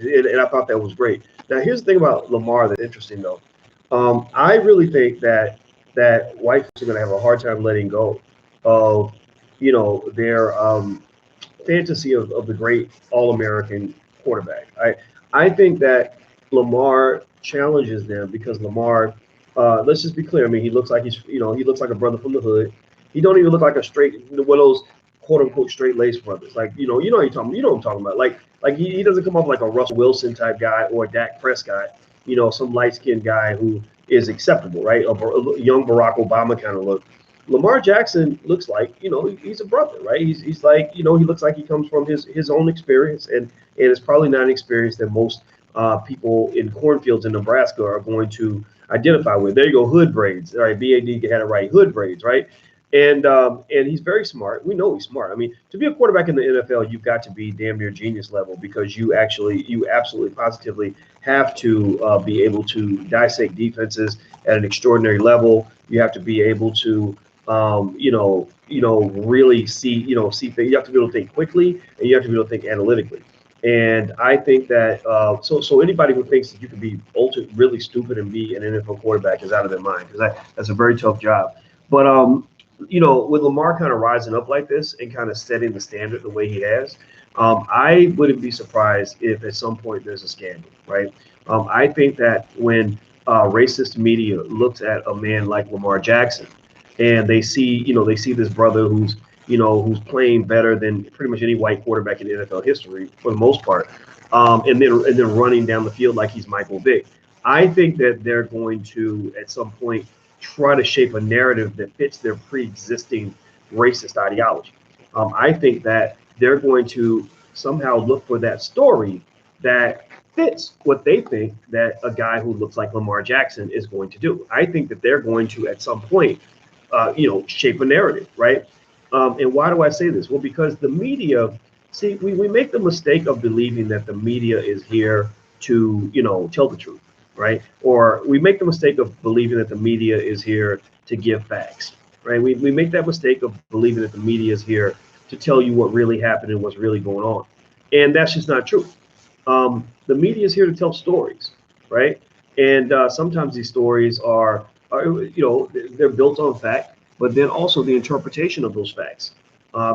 and I thought that was great. Now, here's the thing about Lamar that's interesting, though. I really think that white folks are going to have a hard time letting go of, their fantasy of the great All-American quarterback. I think that Lamar challenges them because Lamar, let's just be clear. I mean, he looks like he looks like a brother from the hood. He don't even look like a straight one of those quote unquote straight laced brothers. Like you know what I'm talking about. Like he doesn't come off like a Russell Wilson type guy or a Dak Prescott. Some light skinned guy who is acceptable, right? A young Barack Obama kind of look. Lamar Jackson looks like, he's a brother, right? He's like, he looks like he comes from his own experience, and it's probably not an experience that most people in cornfields in Nebraska are going to identify with. There you go, hood braids. All right, BAD had it right, hood braids, right? And he's very smart. We know he's smart. I mean, to be a quarterback in the NFL, you've got to be damn near genius level because you absolutely positively have to be able to dissect defenses at an extraordinary level. You have to be able to really see things. You have to be able to think quickly, and you have to be able to think analytically. And I think that so anybody who thinks that you can be really stupid and be an NFL quarterback is out of their mind because that's a very tough job. But with Lamar kind of rising up like this and kind of setting the standard the way he has, I wouldn't be surprised if at some point there's a scandal, right? I think that when racist media looks at a man like Lamar Jackson and they see this brother who's playing better than pretty much any white quarterback in NFL history for the most part, and then running down the field like he's Michael Vick. I think that they're going to at some point try to shape a narrative that fits their pre-existing racist ideology. I think that they're going to somehow look for that story that fits what they think that a guy who looks like Lamar Jackson is going to do. I think that they're going to at some point, shape a narrative, right? And why do I say this? Well, because the media, see, we make the mistake of believing that the media is here to, tell the truth, right? Or we make the mistake of believing that the media is here to give facts, right? We make that mistake of believing that the media is here to tell you what really happened and what's really going on. And that's just not true. The media is here to tell stories, right? And sometimes these stories are they're built on fact, but then also the interpretation of those facts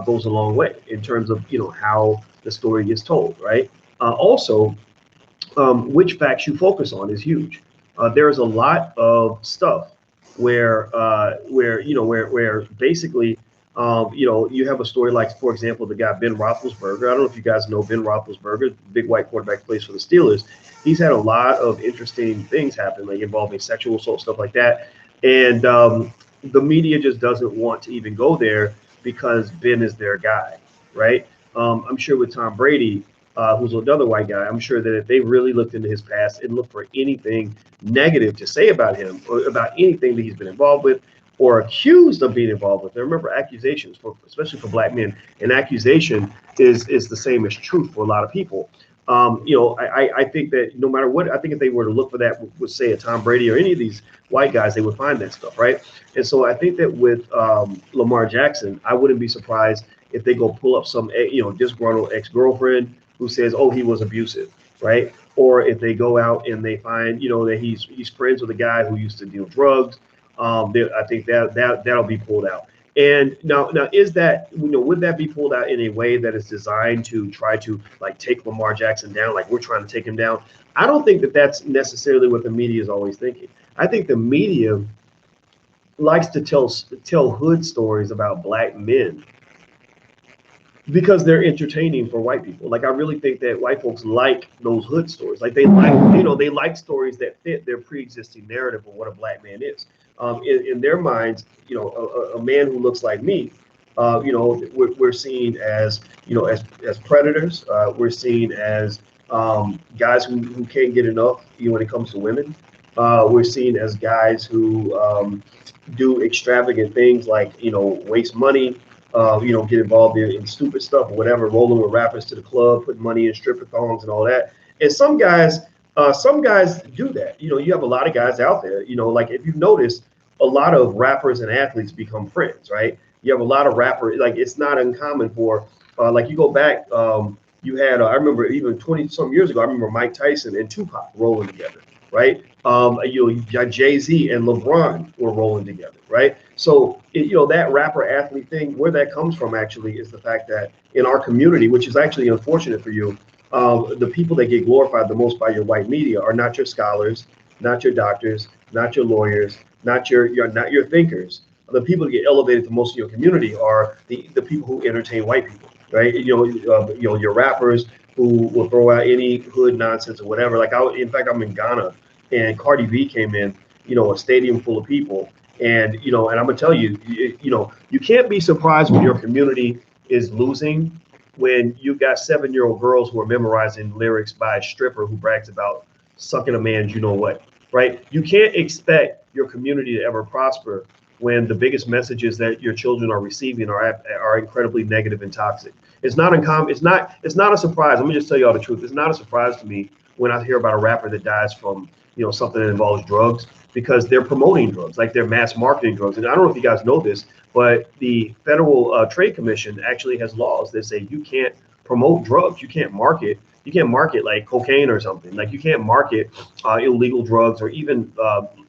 goes a long way in terms of how the story is told, right? Also, which facts you focus on is huge. There's a lot of stuff where basically you have a story like, for example, the guy Ben Roethlisberger. I don't know if you guys know Ben Roethlisberger, big white quarterback, plays for the Steelers. He's had a lot of interesting things happen, like involving sexual assault, stuff like that. And the media just doesn't want to even go there because Ben is their guy, right? I'm sure with Tom Brady, who's another white guy, I'm sure that if they really looked into his past and looked for anything negative to say about him or about anything that he's been involved with or accused of being involved with. And remember, accusations, especially for black men, an accusation is the same as truth for a lot of people. I think that no matter what, I think if they were to look for that, would say a Tom Brady or any of these white guys, they would find that stuff, right? And so I think that with Lamar Jackson, I wouldn't be surprised if they go pull up some, disgruntled ex-girlfriend who says, oh, he was abusive, right? Or if they go out and they find, that he's friends with a guy who used to deal drugs, I think that'll be pulled out. And now is that, would that be pulled out in a way that is designed to try to like take Lamar Jackson down, like we're trying to take him down? I don't think that that's necessarily what the media is always thinking. I think the media likes to tell hood stories about black men because they're entertaining for white people. Like I really think that white folks like those hood stories. Like they like stories that fit their pre-existing narrative of what a black man is. In their minds, a man who looks like me, we're seen as, as predators. We're seen as guys who can't get enough, when it comes to women. We're seen as guys who do extravagant things like, waste money, get involved in stupid stuff or whatever, rolling with rappers to the club, putting money in stripper thongs and all that. And some guys do that. You have a lot of guys out there, like if you've noticed, a lot of rappers and athletes become friends, right? You have a lot of rappers, like it's not uncommon for, like you go back, You had, I remember even 20 some years ago, I remember Mike Tyson and Tupac rolling together, right? You got Jay-Z and LeBron were rolling together, right? So, that rapper athlete thing, where that comes from actually is the fact that in our community, which is actually unfortunate for you, the people that get glorified the most by your white media are not your scholars, not your doctors, not your lawyers, not your thinkers. The people that get elevated the most in your community are the people who entertain white people, right? Your rappers who will throw out any hood nonsense or whatever. Like in fact, I'm in Ghana, and Cardi B came in, a stadium full of people, and and I'm gonna tell you, you can't be surprised when your community is losing when you've got 7-year-old girls who are memorizing lyrics by a stripper who brags about sucking a man's what, right? You can't expect your community to ever prosper when the biggest messages that your children are receiving are incredibly negative and toxic. It's not uncommon. It's not a surprise. Let me just tell you all the truth. It's not a surprise to me when I hear about a rapper that dies from something that involves drugs, because they're promoting drugs, like they're mass marketing drugs. And I don't know if you guys know this, but the Federal Trade Commission actually has laws that say you can't promote drugs. You can't market like cocaine or something. Like you can't market illegal drugs or even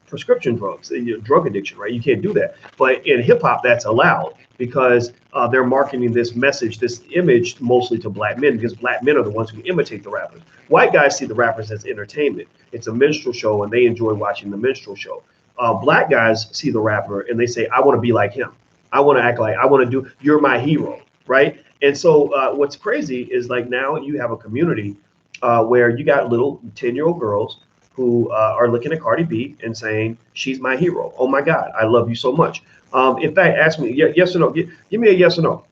prescription drugs, drug addiction, right? You can't do that. But in hip hop, that's allowed because they're marketing this message, this image mostly to black men, because black men are the ones who imitate the rappers. White guys see the rappers as entertainment. It's a minstrel show and they enjoy watching the minstrel show. Black guys see the rapper and they say, I want to be like him. I want to act like, I want to do, you're my hero, right? And so what's crazy is like now you have a community where you got little 10-year-old girls who are looking at Cardi B and saying, she's my hero. Oh my God, I love you so much. In fact, ask me, yes or no, give me a yes or no.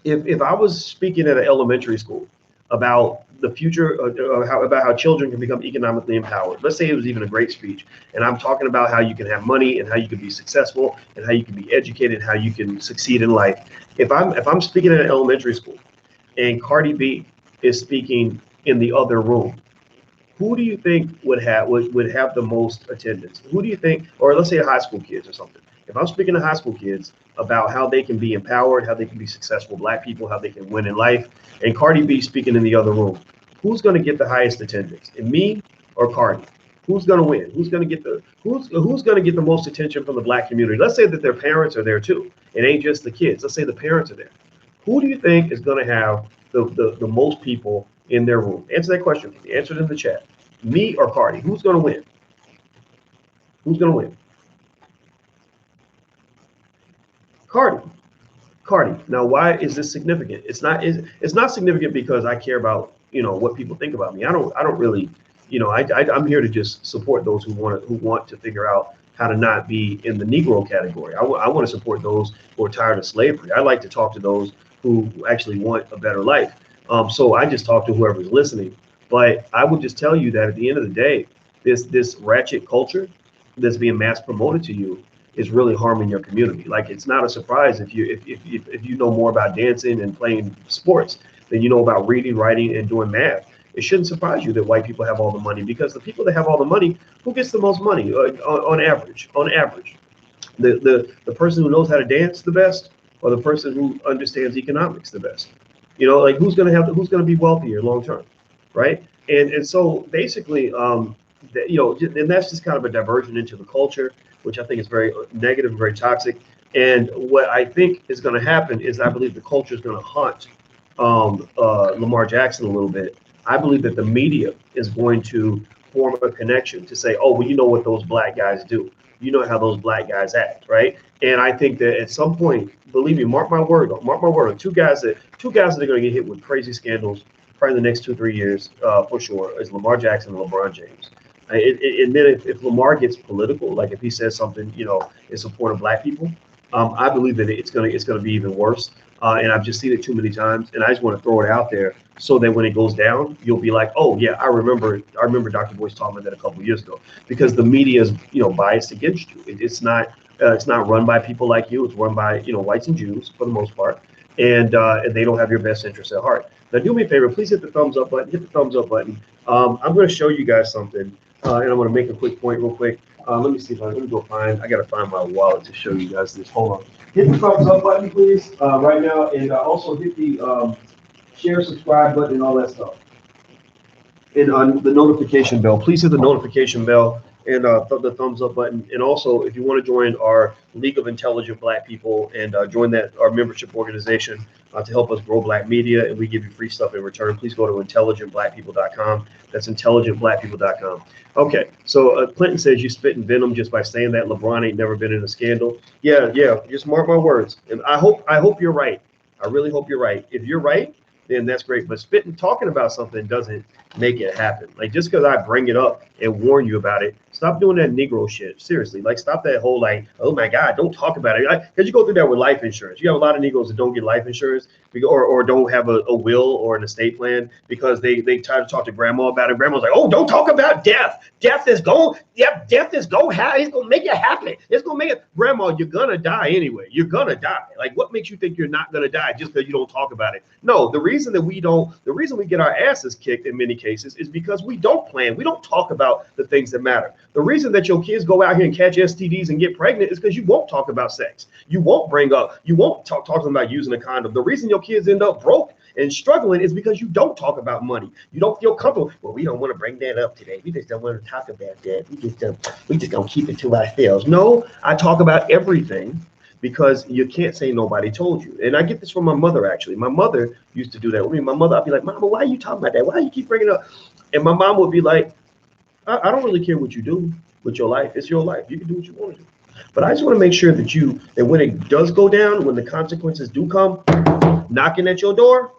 If I was speaking at an elementary school about the future, about how children can become economically empowered, let's say it was even a great speech, and I'm talking about how you can have money and how you can be successful and how you can be educated, how you can succeed in life. If I'm speaking at an elementary school and Cardi B is speaking in the other room, who do you think would have the most attendance? Who do you think, or let's say high school kids or something? If I'm speaking to high school kids about how they can be empowered, how they can be successful black people, how they can win in life, and Cardi B speaking in the other room, who's going to get the highest attendance? Me or Cardi? Who's going to win? Who's going to get the most attention from the black community? Let's say that their parents are there too. It ain't just the kids. Let's say the parents are there. Who do you think is going to have the most people in their room? Answer that question for me. Answer it in the chat. Me or Cardi? Who's going to win? Who's going to win? Cardi. Now, why is this significant? It's not significant because I care about what people think about me. I don't really, I'm here to just support those who want to figure out how to not be in the Negro category. I want to support those who are tired of slavery. I like to talk to those who actually want a better life. So I just talk to whoever's listening. But I would just tell you that at the end of the day, this ratchet culture that's being mass promoted to you is really harming your community. Like, it's not a surprise if you know more about dancing and playing sports than you know about reading, writing, and doing math. It shouldn't surprise you that white people have all the money, because the people that have all the money, who gets the most money on average? On average, the person who knows how to dance the best, or the person who understands economics the best? Like who's going to be wealthier long term, right? And so basically, and that's just kind of a diversion into the culture, which I think is very negative and very toxic. And what I think is going to happen is I believe the culture is going to haunt Lamar Jackson a little bit. I believe that the media is going to form a connection to say, oh, well, you know what those black guys do. You know how those black guys act, right? And I think that at some point, believe me, mark my word, two guys that are going to get hit with crazy scandals probably in the next 2-3 years, for sure, is Lamar Jackson and LeBron James. And then if Lamar gets political, like if he says something, in support of black people, I believe that it's gonna be even worse. And I've just seen it too many times, and I just want to throw it out there so that when it goes down, you'll be like, oh yeah, I remember Dr. Boyce talking about that a couple of years ago, because the media is biased against you. It's not run by people like you. It's run by whites and Jews for the most part, and they don't have your best interests at heart. Now, do me a favor, please hit the thumbs up button. Hit the thumbs up button. I'm going to show you guys something. And I'm going to make a quick point real quick. Let me see if let me go I got to find my wallet to show you guys this. Hold on. Hit the thumbs up button, please, right now. And also hit the share, subscribe button, and all that stuff. And on the notification bell, please hit the notification bell and the thumbs up button. And also, if you want to join our League of Intelligent Black People and join our membership organization to help us grow Black media, and we give you free stuff in return, please go to intelligentblackpeople.com. That's intelligentblackpeople.com. Okay, so Clinton says you spitting venom just by saying that. LeBron ain't never been in a scandal. Yeah, just mark my words. And I hope you're right. I really hope you're right. If you're right, then that's great. But talking about something doesn't make it happen. Like, just because I bring it up and warn you about it, stop doing that Negro shit. Seriously, like, stop that whole like, oh my God, don't talk about it. Because you go through that with life insurance. You have a lot of Negroes that don't get life insurance or don't have a will or an estate plan because they try to talk to grandma about it. Grandma's like, oh, don't talk about death. Death is going to it's going to make it happen. It's going to make it. Grandma, you're going to die anyway. You're going to die. Like, what makes you think you're not going to die just because you don't talk about it? No, the reason we get our asses kicked in many cases is because we don't plan. We don't talk about the things that matter. The reason that your kids go out here and catch STDs and get pregnant is because you won't talk about sex. You won't talk to them about using a condom. The reason your kids end up broke and struggling is because you don't talk about money. You don't feel comfortable. Well, we don't want to bring that up today. We just don't want to talk about that. We just don't keep it to ourselves. No, I talk about everything because you can't say nobody told you. And I get this from my mother, actually. My mother used to do that with me. My mother, I'd be like, Mama, why are you talking about that? Why do you keep bringing it up? And my mom would be like, I don't really care what you do with your life. It's your life. You can do what you want to do. But I just want to make sure that when it does go down, when the consequences do come knocking at your door,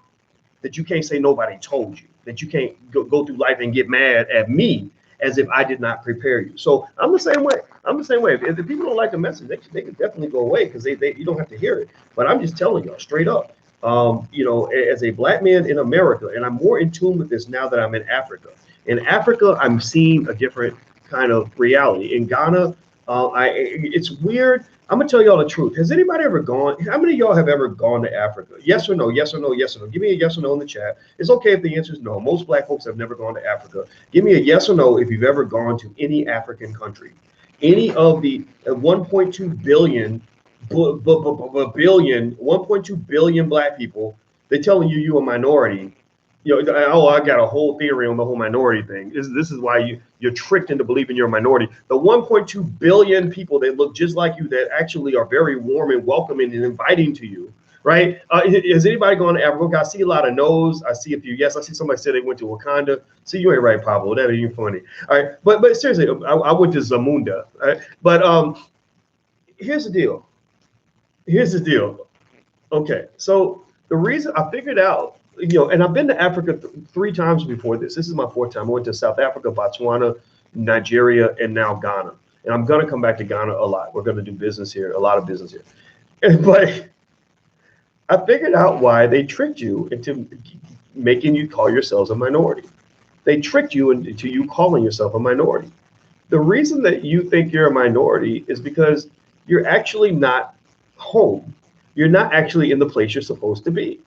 that you can't say nobody told you, that you can't go through life and get mad at me as if I did not prepare you. So I'm the same way. If the people don't like the message, they can definitely go away because you don't have to hear it. But I'm just telling y'all straight up, as a Black man in America, and I'm more in tune with this now that I'm in Africa. In Africa, I'm seeing a different kind of reality. In Ghana, it's weird. I'm gonna tell y'all the truth. Has anybody ever gone? How many of y'all have ever gone to Africa? Yes or no? Yes or no? Yes or no? Give me a yes or no in the chat. It's okay if the answer is no. Most Black folks have never gone to Africa. Give me a yes or no if you've ever gone to any African country. Any of the 1.2 billion 1.2 billion Black people, they're telling you a minority. I got a whole theory on the whole minority thing. This is why you're tricked into believing you're a minority. The 1.2 billion people that look just like you, that actually are very warm and welcoming and inviting to you, right? Has anybody gone to Africa? I see a lot of no's. I see a few yes. I see somebody say they went to Wakanda. See, you ain't right, Pablo. That ain't even funny. All right, but seriously, I went to Zamunda. All right? But here's the deal. Okay, so the reason I figured out, and I've been to Africa 3 times before this. This is my 4th time. I went to South Africa, Botswana, Nigeria, and now Ghana. And I'm going to come back to Ghana a lot. We're going to do business here, a lot of business here. But I figured out why they tricked you into making you call yourselves a minority. They tricked you into you calling yourself a minority. The reason that you think you're a minority is because you're actually not home. You're not actually in the place you're supposed to be.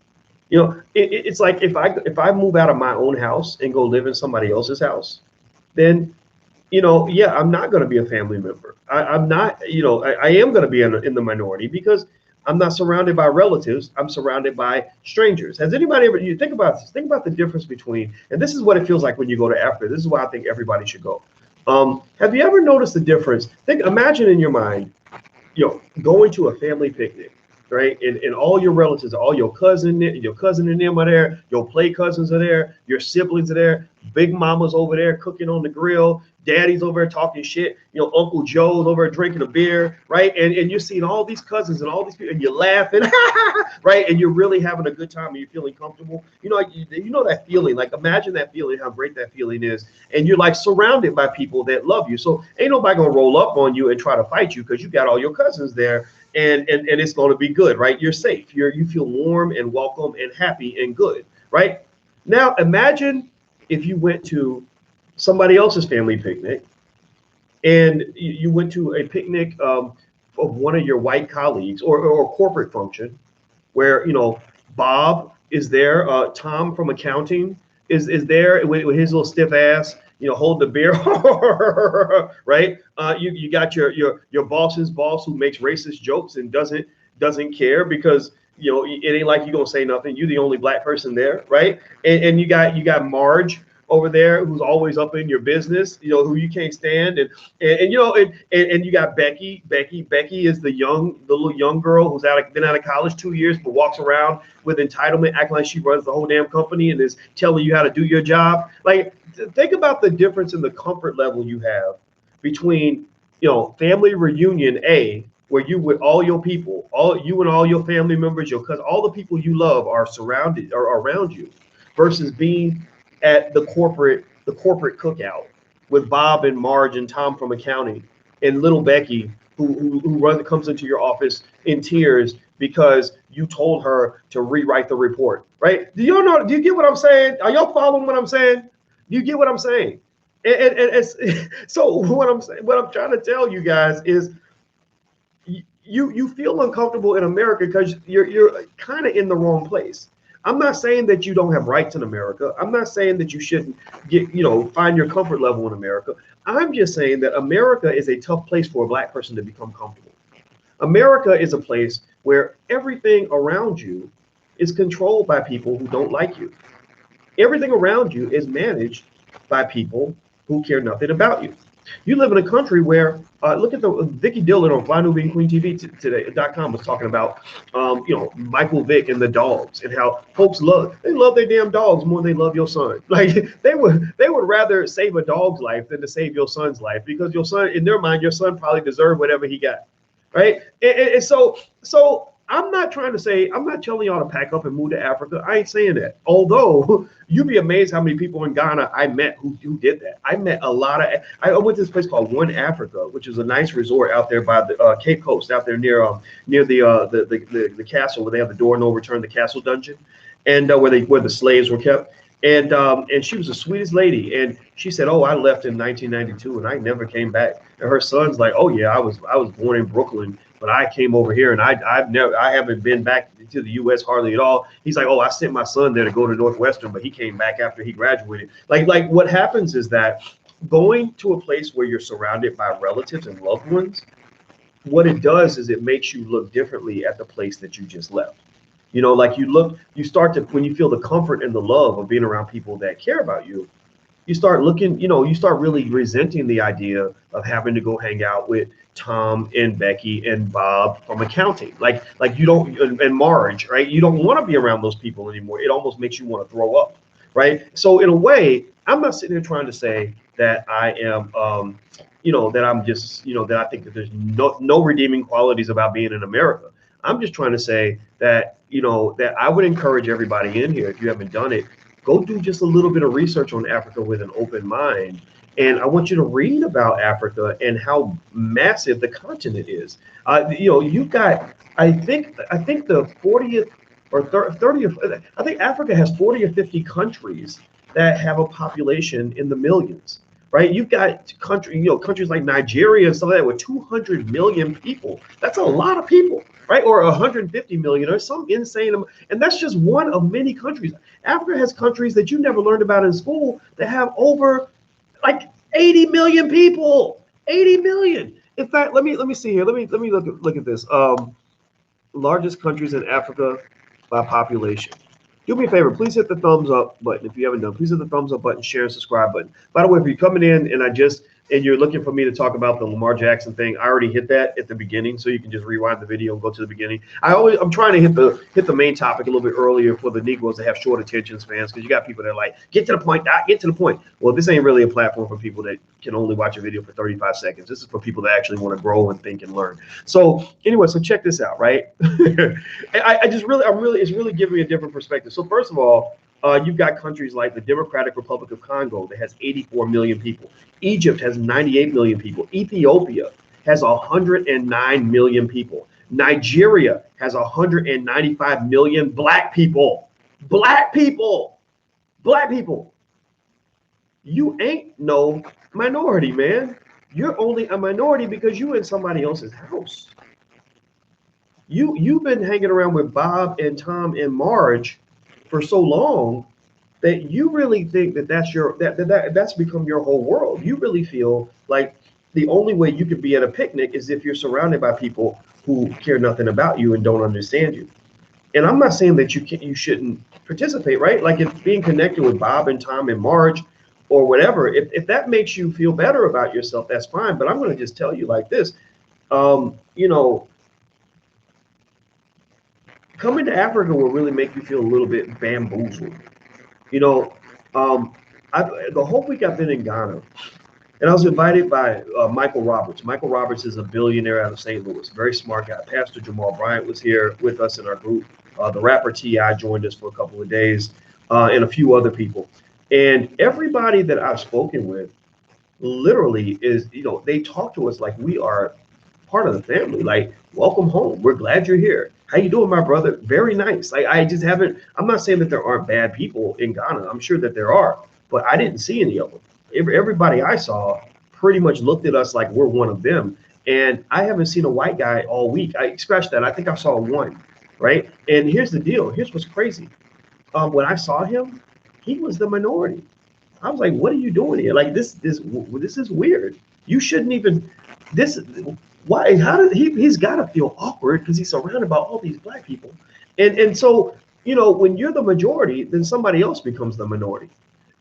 It's like if I move out of my own house and go live in somebody else's house, then, I'm not going to be a family member. I'm not, I am going to be in the minority because I'm not surrounded by relatives. I'm surrounded by strangers. Has anybody ever, think about the difference between, and this is what it feels like when you go to Africa. This is why I think everybody should go. Have you ever noticed the difference? Imagine in your mind, going to a family picnic. Right, and all your relatives, all your cousin and them are there. Your play cousins are there. Your siblings are there. Big mama's over there cooking on the grill. Daddy's over there talking shit. Uncle Joe's over there drinking a beer. Right, and you're seeing all these cousins and all these people, and you're laughing, right, and you're really having a good time, and you're feeling comfortable. You know that feeling. Like, imagine that feeling, how great that feeling is, and you're like surrounded by people that love you. So ain't nobody gonna roll up on you and try to fight you because you got all your cousins there. And it's going to be good, right? You're safe. You feel warm and welcome and happy and good, right? Now, imagine if you went to somebody else's family picnic and you went to a picnic of one of your white colleagues or a corporate function where, Bob is there. Tom from accounting is there with his little stiff ass. Hold the beer, right? You got your boss's boss who makes racist jokes and doesn't care because You know, it ain't like you gonna say nothing. You the only black person there, right? And you got Marge over there who's always up in your business, you know, who you can't stand, and you know, and you got Becky. Becky is the little young girl who's been out of college 2 years, but walks around with entitlement, acting like she runs the whole damn company and is telling you how to do your job. Like, think about the difference in the comfort level you have between, you know, family reunion where you with all your people, all you and all your family members, because all the people you love are surrounded or around you, versus being at the corporate cookout with Bob and Marge and Tom from accounting and little Becky who comes into your office in tears because you told her to rewrite the report. Right? Do you get what I'm saying? Are y'all following what I'm saying? Do you get what I'm saying? So what I'm trying to tell you guys is, you feel uncomfortable in America because you're kind of in the wrong place. I'm not saying that you don't have rights in America. I'm not saying that you shouldn't find your comfort level in America. I'm just saying that America is a tough place for a black person to become comfortable. America is a place where everything around you is controlled by people who don't like you. Everything around you is managed by people who care nothing about you. You live in a country where, look at the Vicky Dillon on Fly New Being Queen TV today.com was talking about, Michael Vick and the dogs, and how folks love their damn dogs more than they love your son. Like, they would rather save a dog's life than to save your son's life, because your son, in their mind, your son probably deserved whatever he got. Right. And so I'm not telling y'all to pack up and move to Africa. I ain't saying that. Although you'd be amazed how many people in Ghana I met who did that. I met a lot of. I went to this place called One Africa, which is a nice resort out there by the Cape Coast, out there near the castle where they have the door no return, the castle dungeon, and where the slaves were kept. And she was the sweetest lady, and she said, "Oh, I left in 1992 and I never came back." And her son's like, "Oh yeah, I was born in Brooklyn, but I came over here and I haven't been back to the U.S. hardly at all." He's like, "Oh, I sent my son there to go to Northwestern, but he came back after he graduated." Like what happens is that going to a place where you're surrounded by relatives and loved ones, what it does is it makes you look differently at the place that you just left. You know, like when you feel the comfort and the love of being around people that care about you, you start really resenting the idea of having to go hang out with Tom and Becky and Bob from accounting. Like you don't, and Marge, right? You don't want to be around those people anymore. It almost makes you want to throw up, right? So in a way, I'm not sitting here trying to say that I am, that I'm just, that I think that there's no redeeming qualities about being in America. I'm just trying to say that, that I would encourage everybody in here, if you haven't done it, go do just a little bit of research on Africa with an open mind. And I want you to read about Africa and how massive the continent is. You've got, I think the 40th or 30th, I think Africa has 40 or 50 countries that have a population in the millions. Right, you've got countries like Nigeria and stuff like that with 200 million people. That's a lot of people, right? Or 150 million, or some insane, and that's just one of many countries. Africa has countries that you never learned about in school that have over like 80 million people. 80 million. In fact, let me see here. Let me look at this. Largest countries in Africa by population. Do me a favor, please hit the thumbs up button if you haven't done. Please hit the thumbs up button, share, and subscribe button. By the way, if you're coming in and you're looking for me to talk about the Lamar Jackson thing, I already hit that at the beginning, so you can just rewind the video and go to the beginning. I'm trying to hit the main topic a little bit earlier for the Negroes that have short attention spans, because you got people that are like, get to the point, Doc, get to the point. Well, this ain't really a platform for people that can only watch a video for 35 seconds. This is for people that actually want to grow and think and learn. So anyway, so check this out, right? It's really giving me a different perspective. So first of all, you've got countries like the Democratic Republic of Congo that has 84 million people. Egypt has 98 million people. Ethiopia has 109 million people. Nigeria has 195 million black people. Black people. Black people. You ain't no minority, man. You're only a minority because you're in somebody else's house. You've been hanging around with Bob and Tom and Marge for so long that you really think that that's become your whole world. You really feel like the only way you could be at a picnic is if you're surrounded by people who care nothing about you and don't understand you. And I'm not saying that you shouldn't participate, right? Like if being connected with Bob and Tom and Marge or whatever, if that makes you feel better about yourself, that's fine. But I'm going to just tell you like this, you know, coming to Africa will really make you feel a little bit bamboozled. You know, the whole week I've been in Ghana, and I was invited by Michael Roberts. Michael Roberts is a billionaire out of St. Louis, very smart guy. Pastor Jamal Bryant was here with us in our group. The rapper T.I. joined us for a couple of days, and a few other people. And everybody that I've spoken with literally is, you know, they talk to us like we are part of the family. Like, welcome home. We're glad you're here. How you doing, my brother? Very nice. Like, I just haven't, I'm not saying that there aren't bad people in Ghana. I'm sure that there are, but I didn't see any of them. Everybody I saw pretty much looked at us like we're one of them. And I haven't seen a white guy all week. I scratched that. I think I saw one, right? And here's the deal. Here's what's crazy. When I saw him, he was the minority. I was like, what are you doing here? Like this is weird. You shouldn't even this why how did he's got to feel awkward because he's surrounded by all these black people. And so, you know, when you're the majority, then somebody else becomes the minority.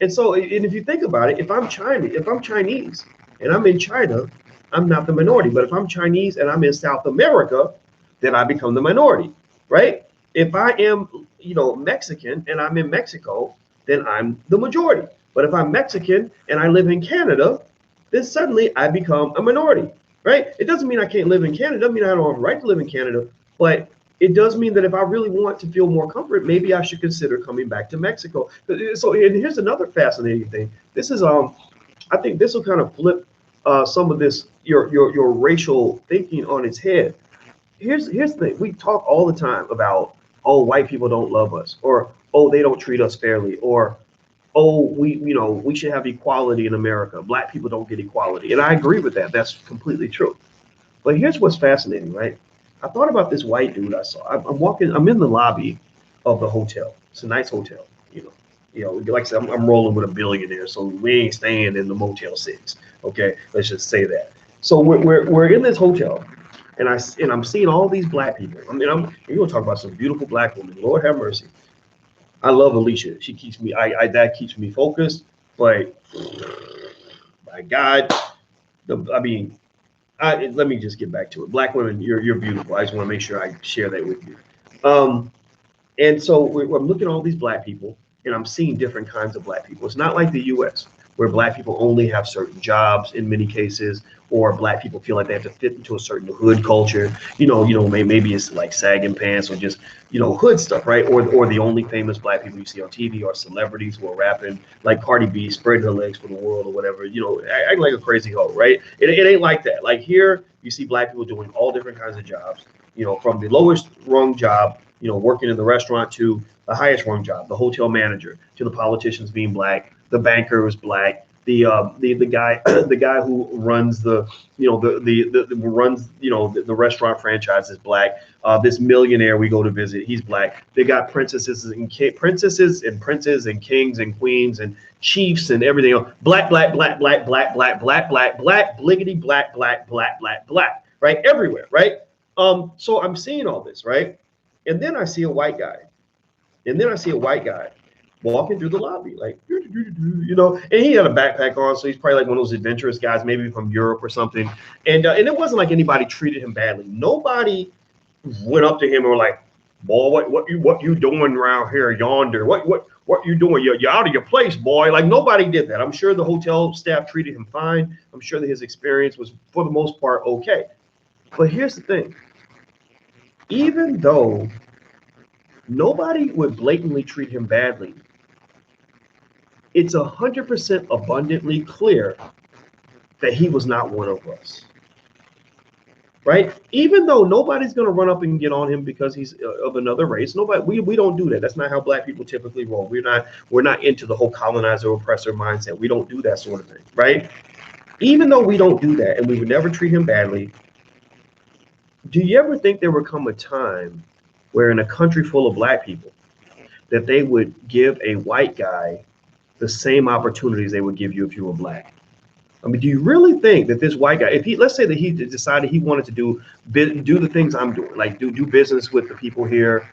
And so, and if you think about it, if I'm Chinese and I'm in China, I'm not the minority. But if I'm Chinese and I'm in South America, then I become the minority, right? If I am, you know, Mexican and I'm in Mexico, then I'm the majority. But if I'm Mexican and I live in Canada, then suddenly I become a minority, right? It doesn't mean I can't live in Canada. It doesn't mean I don't have a right to live in Canada. But it does mean that if I really want to feel more comfort, maybe I should consider coming back to Mexico. So, and here's another fascinating thing. This is, I think this will kind of flip some of this, your racial thinking on its head. Here's the thing. We talk all the time about, oh, white people don't love us, or, oh, they don't treat us fairly, or, oh, we should have equality in America. Black people don't get equality. And I agree with that. That's completely true. But here's what's fascinating, right? I thought about this white dude I saw. I'm in the lobby of the hotel. It's a nice hotel, you know, like I said, I'm rolling with a billionaire, so we ain't staying in the Motel 6. Okay, let's just say that. So we're in this hotel, and I'm seeing all these black people. I mean, you're gonna talk about some beautiful black women. Lord have mercy. I love Alicia. She keeps me, that keeps me focused. But my God, let me just get back to it. Black women, you're beautiful. I just want to make sure I share that with you. And so I'm looking at all these black people, and I'm seeing different kinds of black people. It's not like the U.S. where black people only have certain jobs in many cases, or black people feel like they have to fit into a certain hood culture. Maybe it's like sagging pants or just, hood stuff, right? Or the only famous black people you see on TV are celebrities who are rapping like Cardi B, spreading her legs for the world or whatever, acting like a crazy hoe, right? It ain't like that. Like here, you see black people doing all different kinds of jobs, from the lowest rung job, working in the restaurant, to the highest rung job, the hotel manager, to the politicians being black, the banker is black, the guy the guy who runs the restaurant franchise is black. This millionaire we go to visit, he's black. They got princesses and princes and kings and queens and chiefs and everything else. Black, bliggity black, right? Everywhere, right? So I'm seeing all this, right? And then I see a white guy. Walking through the lobby, like, and he had a backpack on, so he's probably like one of those adventurous guys, maybe from Europe or something. And it wasn't like anybody treated him badly. Nobody went up to him and were like, boy, what you doing around here yonder? What you doing? You're out of your place, boy. Like, nobody did that. I'm sure the hotel staff treated him fine. I'm sure that his experience was, for the most part, okay. But here's the thing. Even though nobody would blatantly treat him badly, it's 100% abundantly clear that he was not one of us, right? Even though nobody's going to run up and get on him because he's of another race. Nobody, we don't do that. That's not how black people typically roll. We're not into the whole colonizer oppressor mindset. We don't do that sort of thing, right? Even though we don't do that and we would never treat him badly, do you ever think there would come a time where in a country full of black people that they would give a white guy the same opportunities they would give you if you were black? I mean, do you really think that this white guy, let's say that he decided he wanted to do the things I'm doing, like do business with the people here,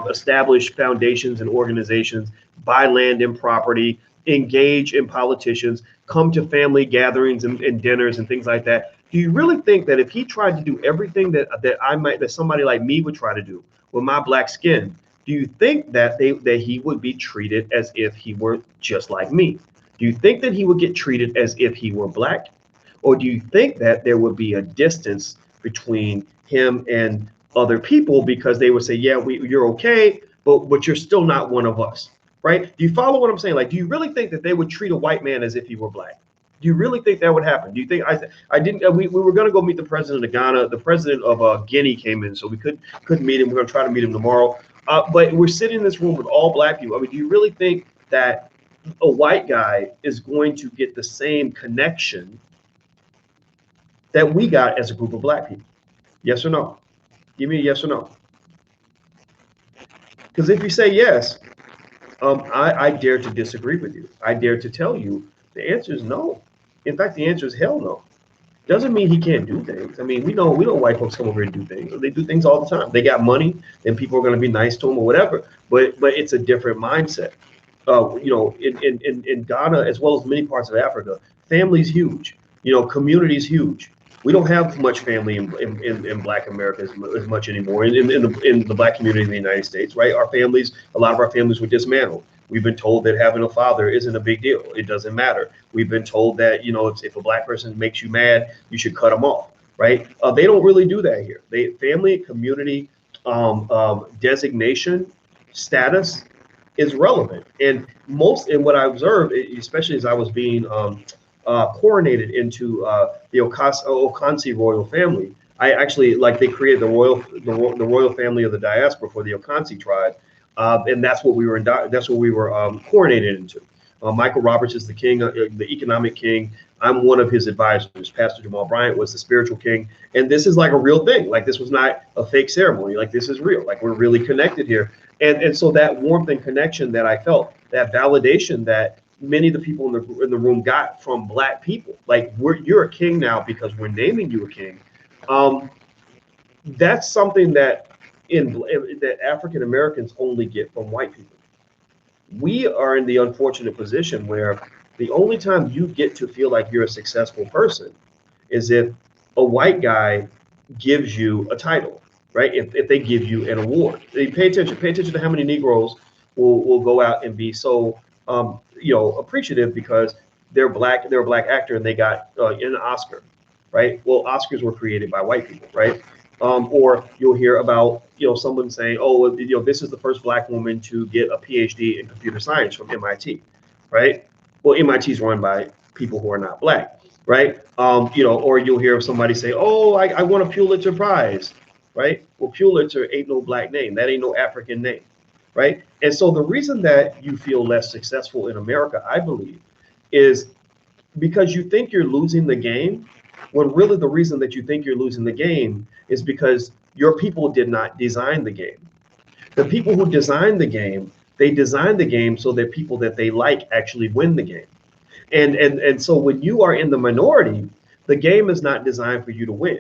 establish foundations and organizations, buy land and property, engage in politicians, come to family gatherings and dinners and things like that. Do you really think that if he tried to do everything that somebody like me would try to do with my black skin, do you think that he would be treated as if he were just like me? Do you think that he would get treated as if he were black? Or do you think that there would be a distance between him and other people because they would say, yeah, you're okay, but you're still not one of us, right? Do you follow what I'm saying? Like, do you really think that they would treat a white man as if he were black? Do you really think that would happen? Do you think I didn't? We were going to go meet the president of Ghana. The president of Guinea came in, so we couldn't meet him. We're going to try to meet him tomorrow. But we're sitting in this room with all black people. I mean, do you really think that a white guy is going to get the same connection that we got as a group of black people? Yes or no? Give me a yes or no. Because if you say yes, I dare to disagree with you. I dare to tell you the answer is no. In fact, the answer is hell no. Doesn't mean he can't do things. I mean, we know white folks come over here and do things. They do things all the time. They got money, and people are going to be nice to them or whatever. But it's a different mindset. In Ghana, as well as many parts of Africa, family's huge. Community's huge. We don't have much family in Black America as much anymore. In the Black community in the United States, right? A lot of our families were dismantled. We've been told that having a father isn't a big deal. It doesn't matter. We've been told that, if a black person makes you mad, you should cut them off, right? They don't really do that here. Family, community, designation, status is relevant. And what I observed, especially as I was being coronated into the Okansi royal family, I actually, they created the royal family of the diaspora for the Okansi tribe. And that's what we were coronated into. Michael Roberts is the king, the economic king. I'm one of his advisors. Pastor Jamal Bryant was the spiritual king. And this is like a real thing. Like, this was not a fake ceremony. Like, this is real. Like, we're really connected here. And so that warmth and connection that I felt, that validation that many of the people in the room got from black people, like, you're a king now because we're naming you a king. That's something that that African Americans only get from white people. We are in the unfortunate position where the only time you get to feel like you're a successful person is if a white guy gives you a title, right? If they give you an award. Pay attention to how many Negroes will go out and be so appreciative because they're black, they're a black actor and they got an Oscar, right? Well, Oscars were created by white people, right? Or you'll hear about someone saying, oh, this is the first black woman to get a PhD in computer science from MIT, right? Well, MIT is run by people who are not black, right? Or you'll hear somebody say, oh, I won a Pulitzer Prize, right? Well, Pulitzer ain't no black name. That ain't no African name, right? And so the reason that you feel less successful in America, I believe, is because you think you're losing the game, when really the reason that you think you're losing the game is because your people did not design the game. The people who designed the game, they designed the game so that people that they like actually win the game. And so when you are in the minority, the game is not designed for you to win.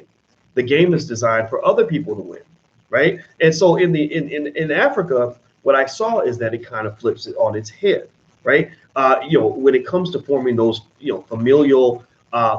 The game is designed for other people to win, right? And so in Africa, what I saw is that it kind of flips it on its head, right? When it comes to forming those familial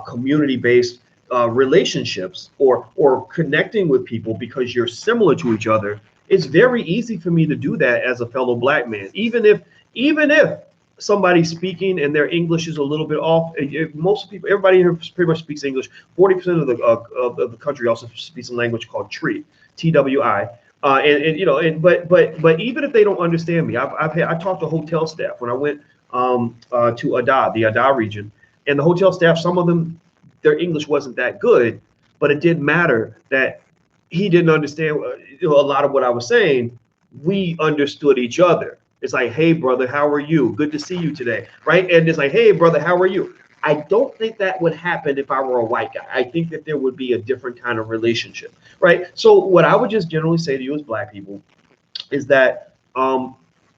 community-based relationships or connecting with people because you're similar to each other, it's very easy for me to do that as a fellow black man. Even if somebody's speaking and their English is a little bit off, everybody here pretty much speaks English. 40% of the country also speaks a language called TWI, TWI. But even if they don't understand me, I talked to hotel staff when I went to the Ada region, and the hotel staff, some of them, their English wasn't that good, but it didn't matter that he didn't understand a lot of what I was saying. We understood each other. It's like, hey, brother, how are you? Good to see you today, right? And it's like, hey, brother, how are you? I don't think that would happen if I were a white guy. I think that there would be a different kind of relationship, right? So what I would just generally say to you as black people is that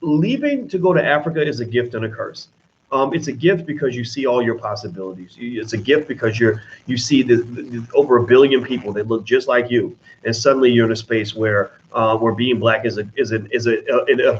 leaving to go to Africa is a gift and a curse. It's a gift because you see all your possibilities. It's a gift because you see the over 1 billion people that look just like you, and suddenly you're in a space where being black is a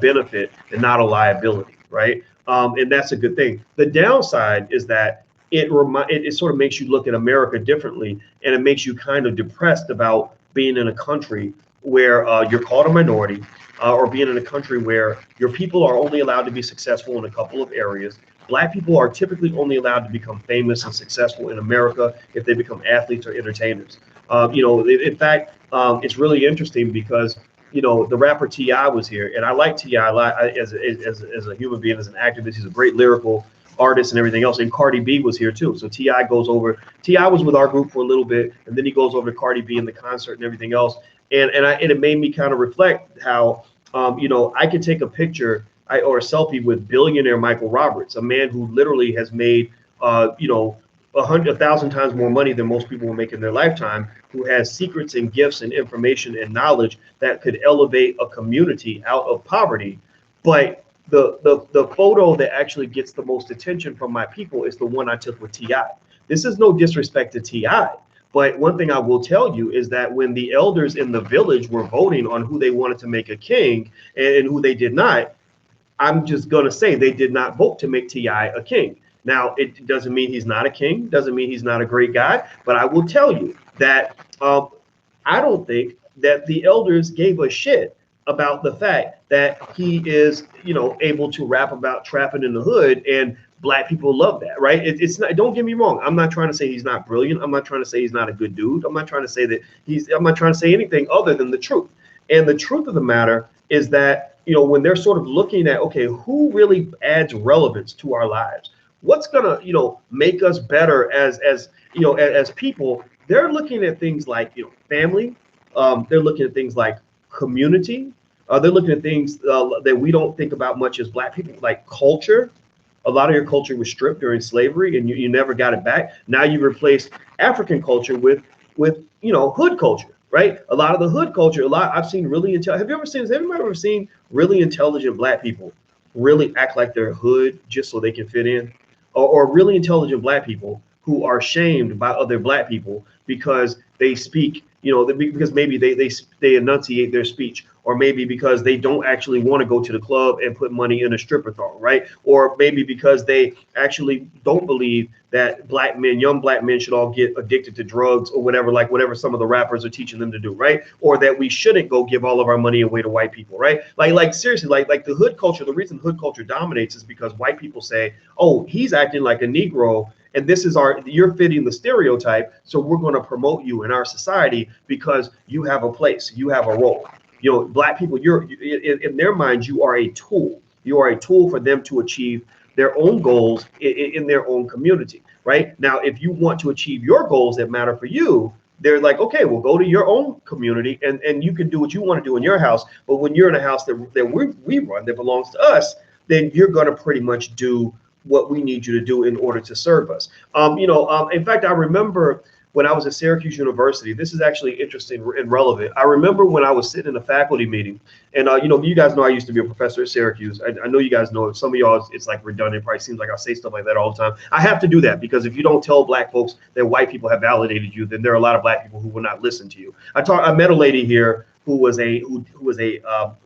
benefit and not a liability, right? And that's a good thing. The downside is that it sort of makes you look at America differently, and it makes you kind of depressed about being in a country where you're called a minority, or being in a country where your people are only allowed to be successful in a couple of areas. Black people are typically only allowed to become famous and successful in America if they become athletes or entertainers. In fact, it's really interesting because the rapper T.I. was here, and I like T.I. a lot as a human being, as an activist. He's a great lyrical artist and everything else. And Cardi B was here too. So T.I. goes over. T.I. was with our group for a little bit, and then he goes over to Cardi B in the concert and everything else. And it made me kind of reflect how I could take a picture or a selfie with billionaire Michael Roberts, a man who literally has made 100,000 times more money than most people will make in their lifetime, who has secrets and gifts and information and knowledge that could elevate a community out of poverty. But the photo that actually gets the most attention from my people is the one I took with T.I. This is no disrespect to T.I., but one thing I will tell you is that when the elders in the village were voting on who they wanted to make a king and who they did not, I'm just going to say they did not vote to make T.I. a king. Now, it doesn't mean he's not a king, doesn't mean he's not a great guy, but I will tell you that I don't think that the elders gave a shit about the fact that he is, able to rap about trapping in the hood, and black people love that, right? It's not. Don't get me wrong. I'm not trying to say he's not brilliant. I'm not trying to say he's not a good dude. I'm not trying to say that I'm not trying to say anything other than the truth. And the truth of the matter is that when they're sort of looking at, okay, who really adds relevance to our lives? What's gonna make us better as people? They're looking at things like family. They're looking at things like community. They're looking at things that we don't think about much as black people, like culture. A lot of your culture was stripped during slavery, and you never got it back. Now you've replaced African culture with hood culture, right? A lot of the hood culture. I've seen really intelligent. Has anybody ever seen really intelligent black people really act like they're hood just so they can fit in, or really intelligent black people who are shamed by other black people because they speak, because maybe they enunciate their speech, or maybe because they don't actually want to go to the club and put money in a stripper thong, right? Or maybe because they actually don't believe that young black men should all get addicted to drugs or whatever some of the rappers are teaching them to do, right? Or that we shouldn't go give all of our money away to white people, right? Like seriously, like the hood culture, the reason hood culture dominates is because white people say, oh, he's acting like a Negro, and you're fitting the stereotype, so we're going to promote you in our society because you have a place, you have a role. Black people, in their minds, you are a tool. You are a tool for them to achieve their own goals in their own community, right? Now, if you want to achieve your goals that matter for you, they're like, okay, well, go to your own community and you can do what you want to do in your house. But when you're in a house that we run that belongs to us, then you're going to pretty much do what we need you to do in order to serve us. In fact, I remember when I was at Syracuse University, this is actually interesting and relevant. I remember when I was sitting in a faculty meeting, and you guys know I used to be a professor at Syracuse. I know you guys know it. Some of y'all, it's like redundant. It probably seems like I say stuff like that all the time. I have to do that because if you don't tell black folks that white people have validated you, then there are a lot of black people who will not listen to you. I met a lady here who was a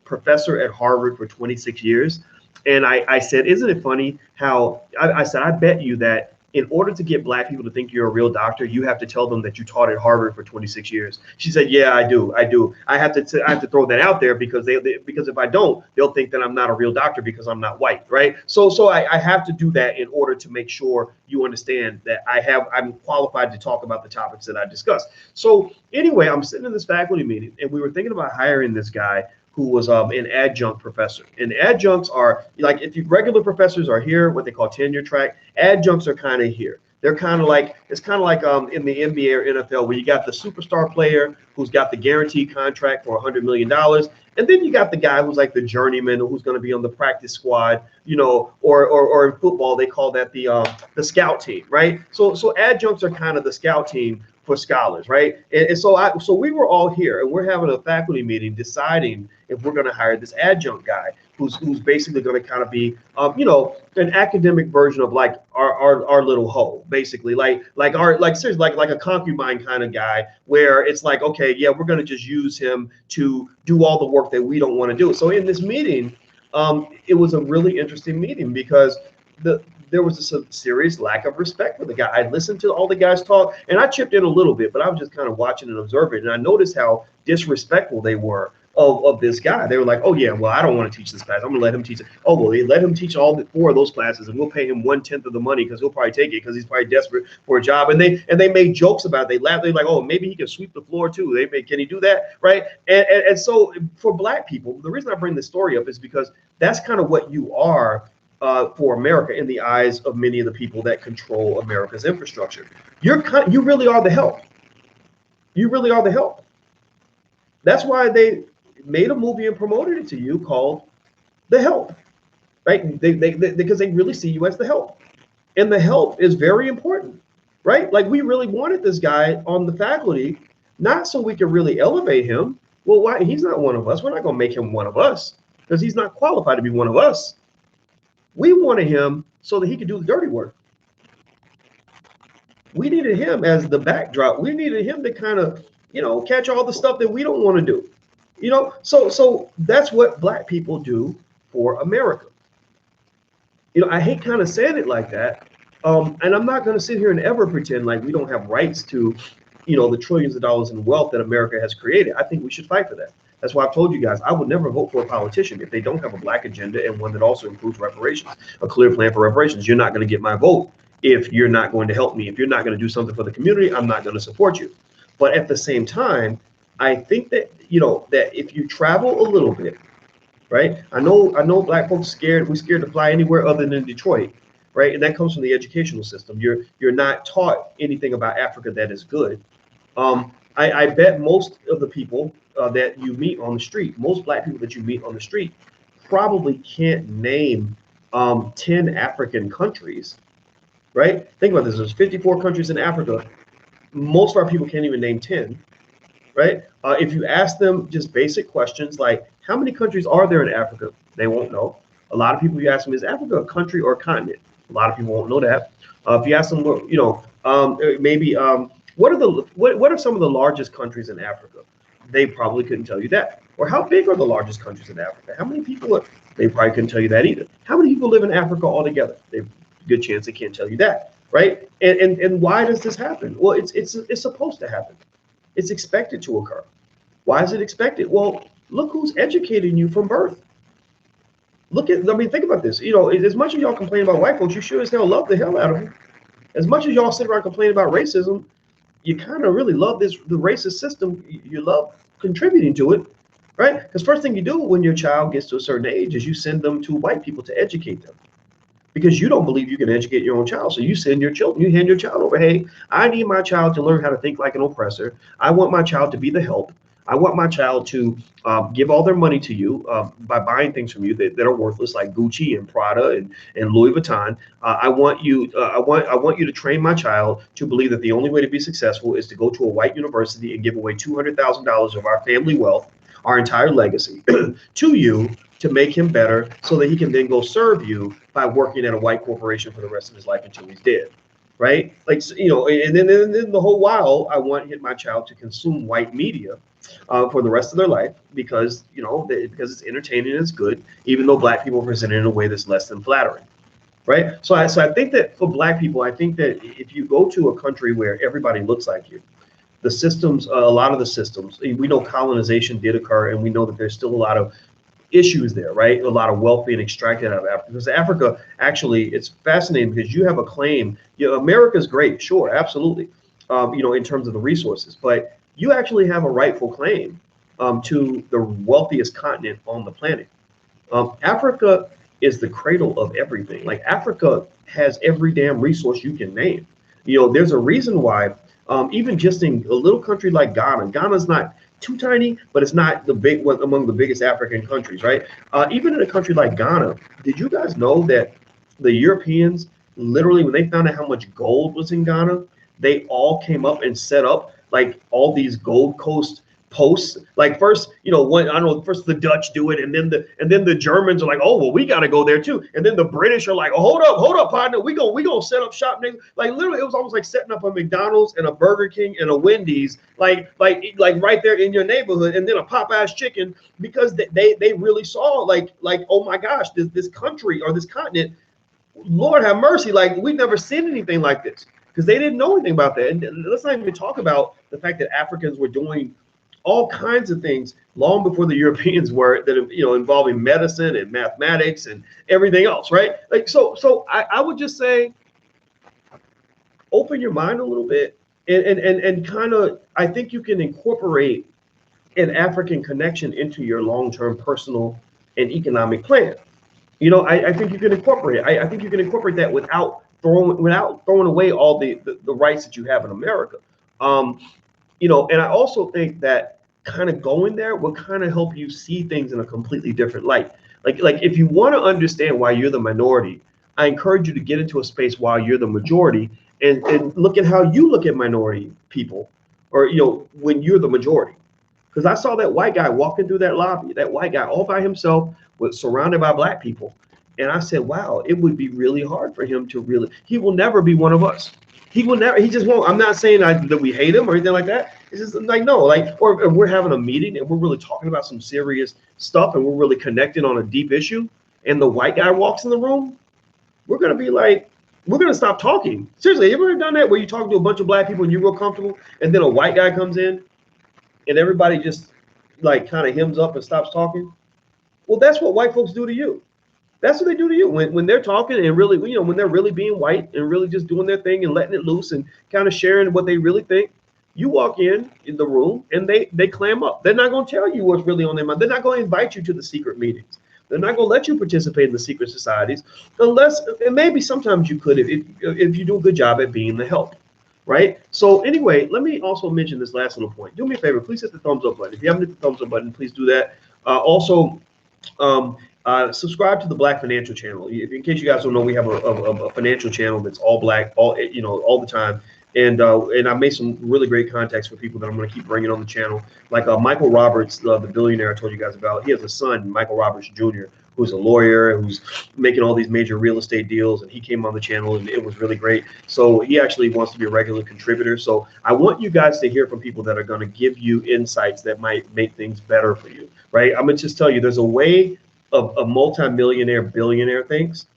professor at Harvard for 26 years. And I said, isn't it funny how I said, I bet you that in order to get black people to think you're a real doctor, you have to tell them that you taught at Harvard for 26 years. She said, yeah, I do. I have to throw that out there because because if I don't, they'll think that I'm not a real doctor because I'm not white, right? So I have to do that in order to make sure you understand that I'm qualified to talk about the topics that I discussed. So anyway, I'm sitting in this faculty meeting and we were thinking about hiring this guy who was an adjunct professor. And adjuncts are like, if you regular professors are here, what they call tenure track, adjuncts are kind of here. They're kind of like, it's kind of like in the NBA or NFL where you got the superstar player who's got the guaranteed contract for $100 million. And then you got the guy who's like the journeyman who's going to be on the practice squad, or in football, they call that the scout team, right? So adjuncts are kind of the scout team for scholars, right? And so we were all here, and we're having a faculty meeting deciding if we're going to hire this adjunct guy who's basically going to kind of be, an academic version of like our little hoe, basically, seriously, like a concubine kind of guy, where it's like, okay, yeah, we're going to just use him to do all the work that we don't want to do. So in this meeting, it was a really interesting meeting because there was a serious lack of respect for the guy. I listened to all the guys talk, and I chipped in a little bit, but I was just kind of watching and observing, and I noticed how disrespectful they were of this guy. They were like, oh yeah, well, I don't want to teach this class. I'm gonna let him teach it. Oh well, they let him teach all four of those classes, and we'll pay him 1/10 of the money because he'll probably take it because he's probably desperate for a job. And they made jokes about it. They laughed. They're like, oh, maybe he can sweep the floor too. Can he do that, right? And so for Black people, the reason I bring this story up is because that's kind of what you are for America in the eyes of many of the people that control America's infrastructure. You really are the help. You really are the help. That's why they made a movie and promoted it to you called The Help, right? Because they really see you as the help, and the help is very important, right? Like, we really wanted this guy on the faculty, not so we could really elevate him. Well, why? He's not one of us. We're not going to make him one of us because he's not qualified to be one of us. We wanted him so that he could do the dirty work. We needed him as the backdrop. We needed him to kind of, catch all the stuff that we don't want to do. So that's what Black people do for America. I hate kind of saying it like that. And I'm not going to sit here and ever pretend like we don't have rights to, the trillions of dollars in wealth that America has created. I think we should fight for that. That's why I've told you guys, I would never vote for a politician if they don't have a Black agenda and one that also includes reparations, a clear plan for reparations. You're not going to get my vote if you're not going to help me. If you're not going to do something for the community, I'm not going to support you. But at the same time, I think that, that if you travel a little bit, right? I know Black folks scared. We're scared to fly anywhere other than Detroit, right? And that comes from the educational system. You're not taught anything about Africa that is good. I bet most of the people that you meet on the street, most Black people that you meet on the street, probably can't name 10 African countries, right? Think about this. There's 54 countries in Africa. Most of our people can't even name 10, right? If you ask them just basic questions like, how many countries are there in Africa? They won't know. A lot of people, you ask them, is Africa a country or a continent? A lot of people won't know that. If you ask them, maybe what are some of the largest countries in Africa? They probably couldn't tell you that. Or how big are the largest countries in Africa? How many people are? They probably couldn't tell you that either. How many people live in Africa altogether? There's a good chance they can't tell you that, right? And why does this happen? Well, it's supposed to happen. It's expected to occur. Why is it expected? Well, look who's educating you from birth. Think about this. As much as y'all complain about white folks, you sure as hell love the hell out of them. As much as y'all sit around complaining about racism, you kind of really love the racist system. You love contributing to it, right? Because first thing you do when your child gets to a certain age is you send them to white people to educate them, because you don't believe you can educate your own child. So you send your children, you hand your child over. Hey, I need my child to learn how to think like an oppressor. I want my child to be the help. I want my child to give all their money to you by buying things from you that are worthless, like Gucci and Prada and Louis Vuitton. I want you to train my child to believe that the only way to be successful is to go to a white university and give away $200,000 of our family wealth, our entire legacy, to you to make him better, so that he can then go serve you by working at a white corporation for the rest of his life until he's dead. Right? And then the whole while, I want my child to consume white media for the rest of their life because it's entertaining and it's good, even though Black people are presented in a way that's less than flattering. Right? So I think that for Black people, I think that if you go to a country where everybody looks like you, the systems, a lot of the systems, we know colonization did occur, and we know that there's still a lot of issues there, right? A lot of wealth being extracted out of Africa. Because Africa, actually, it's fascinating because you have a claim. America's great, sure, absolutely, in terms of the resources, but you actually have a rightful claim to the wealthiest continent on the planet. Africa is the cradle of everything. Like, Africa has every damn resource you can name. There's a reason why, even just in a little country like Ghana's not too tiny, but it's not the big one among the biggest African countries, right? Even in a country like Ghana, did you guys know that the Europeans, literally, when they found out how much gold was in Ghana, they all came up and set up like all these Gold Coast posts. Like first, when I don't know, first the Dutch do it, and then the Germans are like, oh well, we got to go there too, and then the British are like, oh, hold up, partner, we gonna set up shop, nigga. Like literally, it was almost like setting up a McDonald's and a Burger King and a Wendy's, like right there in your neighborhood, and then a Popeye's chicken, because they really saw like oh my gosh, this country or this continent, Lord have mercy, like we've never seen anything like this, because they didn't know anything about that. And let's not even talk about the fact that Africans were doing all kinds of things long before the Europeans were, that involving medicine and mathematics and everything else, right? Like so I would just say, open your mind a little bit, and kind of, I think you can incorporate an African connection into your long-term personal and economic plan. I think you can incorporate it. I think you can incorporate that without throwing away all the rights that you have in America. And I also think that kind of going there will kind of help you see things in a completely different light. Like if you want to understand why you're the minority, I encourage you to get into a space while you're the majority, and look at how you look at minority people, or when you're the majority. Because I saw that white guy walking through that lobby, that white guy all by himself, was surrounded by black people. And I said, wow, it would be really hard for him to he will never be one of us. He will never, he just won't. I'm not saying that we hate him or anything like that. It's just like, no, or we're having a meeting and we're really talking about some serious stuff and we're really connecting on a deep issue, and the white guy walks in the room, we're going to be like, we're going to stop talking. Seriously, you ever done that where you talk to a bunch of black people and you're real comfortable, and then a white guy comes in and everybody just like kind of hems up and stops talking? Well, that's what white folks do to you. That's what they do to you when they're talking and really, when they're really being white and really just doing their thing and letting it loose and kind of sharing what they really think. You walk in the room and they clam up. They're not going to tell you what's really on their mind. They're not going to invite you to the secret meetings. They're not going to let you participate in the secret societies, unless, and maybe sometimes you could if you do a good job at being the help, right? So anyway, let me also mention this last little point. Do me a favor, please hit the thumbs up button. If you haven't hit the thumbs up button, please do that. Subscribe to the Black Financial Channel. In case you guys don't know, we have a financial channel that's all black, all the time. And I made some really great contacts for people that I'm going to keep bringing on the channel, like Michael Roberts, the billionaire I told you guys about. He has a son, Michael Roberts Jr., who's a lawyer, who's making all these major real estate deals, and he came on the channel and it was really great. So he actually wants to be a regular contributor. So I want you guys to hear from people that are going to give you insights that might make things better for you, right? I'm going to just tell you, there's a way a multi-millionaire billionaire thinks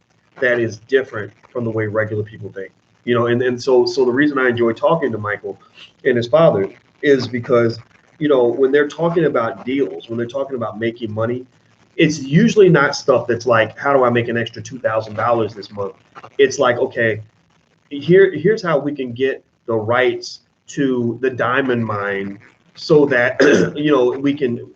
that is different from the way regular people think. And so the reason I enjoy talking to Michael and his father is because, when they're talking about deals, when they're talking about making money, it's usually not stuff that's like, how do I make an extra $2,000 this month? It's like, okay, here's how we can get the rights to the diamond mine so that, we can,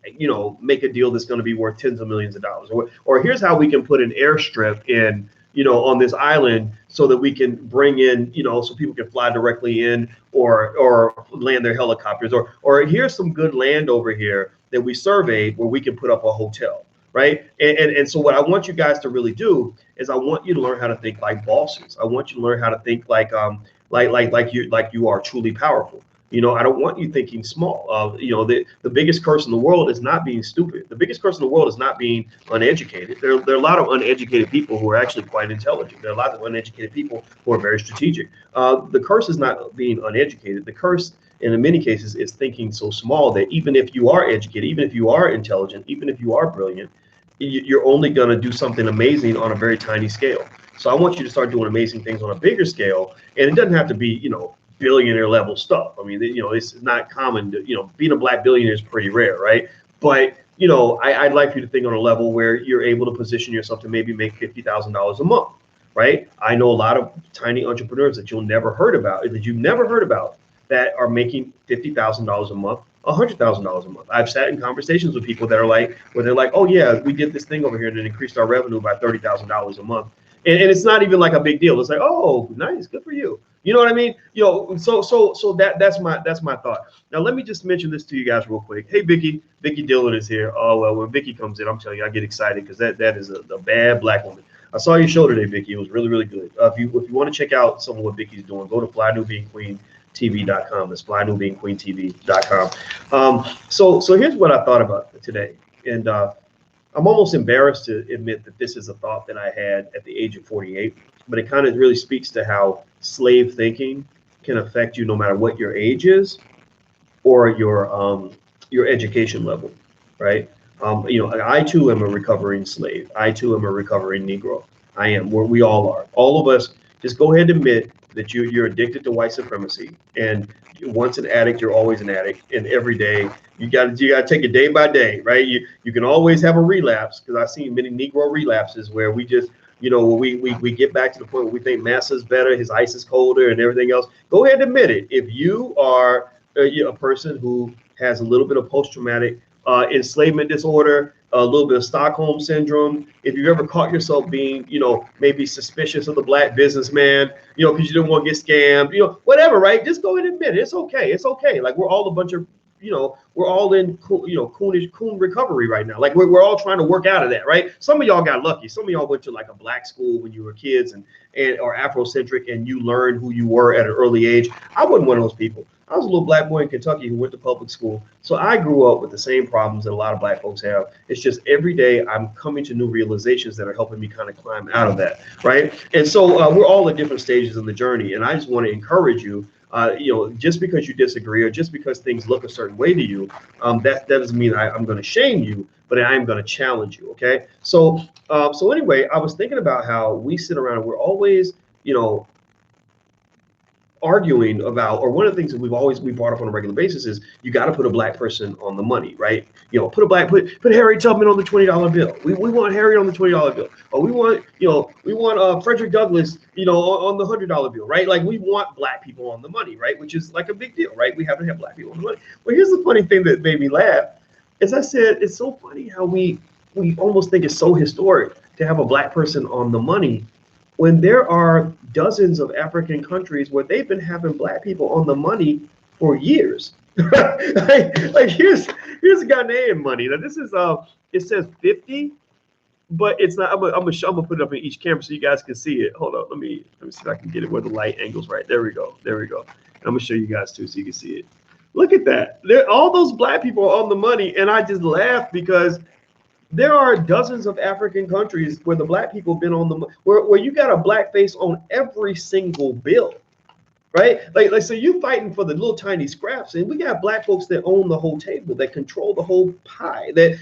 make a deal that's going to be worth tens of millions of dollars. Or here's how we can put an airstrip in, on this island so that we can bring in, so people can fly directly in or land their helicopters, or here's some good land over here that we surveyed where we can put up a hotel, right? And so what I want you guys to really do is I want you to learn how to think like bosses. I want you to learn how to think like you are truly powerful. I don't want you thinking small. The biggest curse in the world is not being stupid. The biggest curse in the world is not being uneducated. There are a lot of uneducated people who are actually quite intelligent. There are a lot of uneducated people who are very strategic. The curse is not being uneducated. The curse, in many cases, is thinking so small that even if you are educated, even if you are intelligent, even if you are brilliant, you're only going to do something amazing on a very tiny scale. So I want you to start doing amazing things on a bigger scale. And it doesn't have to be, billionaire level stuff. I mean, it's not common to, being a black billionaire is pretty rare, right? But, I'd like you to think on a level where you're able to position yourself to maybe make $50,000 a month, right? I know a lot of tiny entrepreneurs that you've never heard about, that are making $50,000 a month, $100,000 a month. I've sat in conversations with people that are like, where they're like, oh yeah, we did this thing over here and it increased our revenue by $30,000 a month. And it's not even like a big deal. It's like, oh, nice, good for you. You know what I mean? So that's my thought. Now let me just mention this to you guys real quick. Hey, Vicky Dillon is here. Oh well, when Vicky comes in, I'm telling you, I get excited because that is a bad black woman. I saw your show today, Vicky. It was really, really good. If you want to check out some of what Vicky's doing, go to Fly New Being Queen. BlueBeamTV.com. That's BlindNewBeingQueenTV.com. So here's what I thought about today, and I'm almost embarrassed to admit that this is a thought that I had at the age of 48, but it kind of really speaks to how slave thinking can affect you no matter what your age is or your education level, right? I too am a recovering slave. I too am a recovering Negro. I am. We all are. All of us. Just go ahead and admit that you're addicted to white supremacy, and once an addict, you're always an addict. And every day you got to take it day by day, right? You can always have a relapse, because I've seen many Negro relapses where we just we get back to the point where we think Massa's better, his ice is colder, and everything else. Go ahead and admit it. If you are a person who has a little bit of post-traumatic enslavement disorder, a little bit of Stockholm syndrome, if you've ever caught yourself being, maybe suspicious of the black businessman, because you didn't want to get scammed, whatever, right? Just go ahead and admit it. It's okay. It's okay. Like, we're all a bunch of, we're all in, coon recovery right now. Like, we're all trying to work out of that, right? Some of y'all got lucky. Some of y'all went to like a black school when you were kids and or Afrocentric, and you learned who you were at an early age. I wasn't one of those people. I was a little black boy in Kentucky who went to public school. So I grew up with the same problems that a lot of black folks have. It's just every day I'm coming to new realizations that are helping me kind of climb out of that, right? And so we're all at different stages in the journey. And I just want to encourage you, just because you disagree or just because things look a certain way to you, that doesn't mean I'm going to shame you, but I am going to challenge you, okay? So anyway, I was thinking about how we sit around and we're always, arguing about, or one of the things that we brought up on a regular basis is you got to put a black person on the money, right? Put Harriet Tubman on the $20 bill. We want Harriet on the $20 bill, or we want Frederick Douglass, on the $100 bill, right? Like, we want black people on the money, right? Which is like a big deal, right? We have to have black people on the money. Well, here's the funny thing that made me laugh. As I said, it's so funny how we almost think it's so historic to have a black person on the money, when there are dozens of African countries where they've been having black people on the money for years. like here's a Ghanaian money. Now this is it says 50, but it's not. I'm gonna put it up in each camera so you guys can see it. Hold on, let me see if I can get it where the light angle's right. There we go. And I'm gonna show you guys too so you can see it. Look at that. All those black people are on the money, and I just laugh because there are dozens of African countries where the black people have been on where you got a black face on every single bill, right? Like so you fighting for the little tiny scraps, and we got black folks that own the whole table, that control the whole pie, that,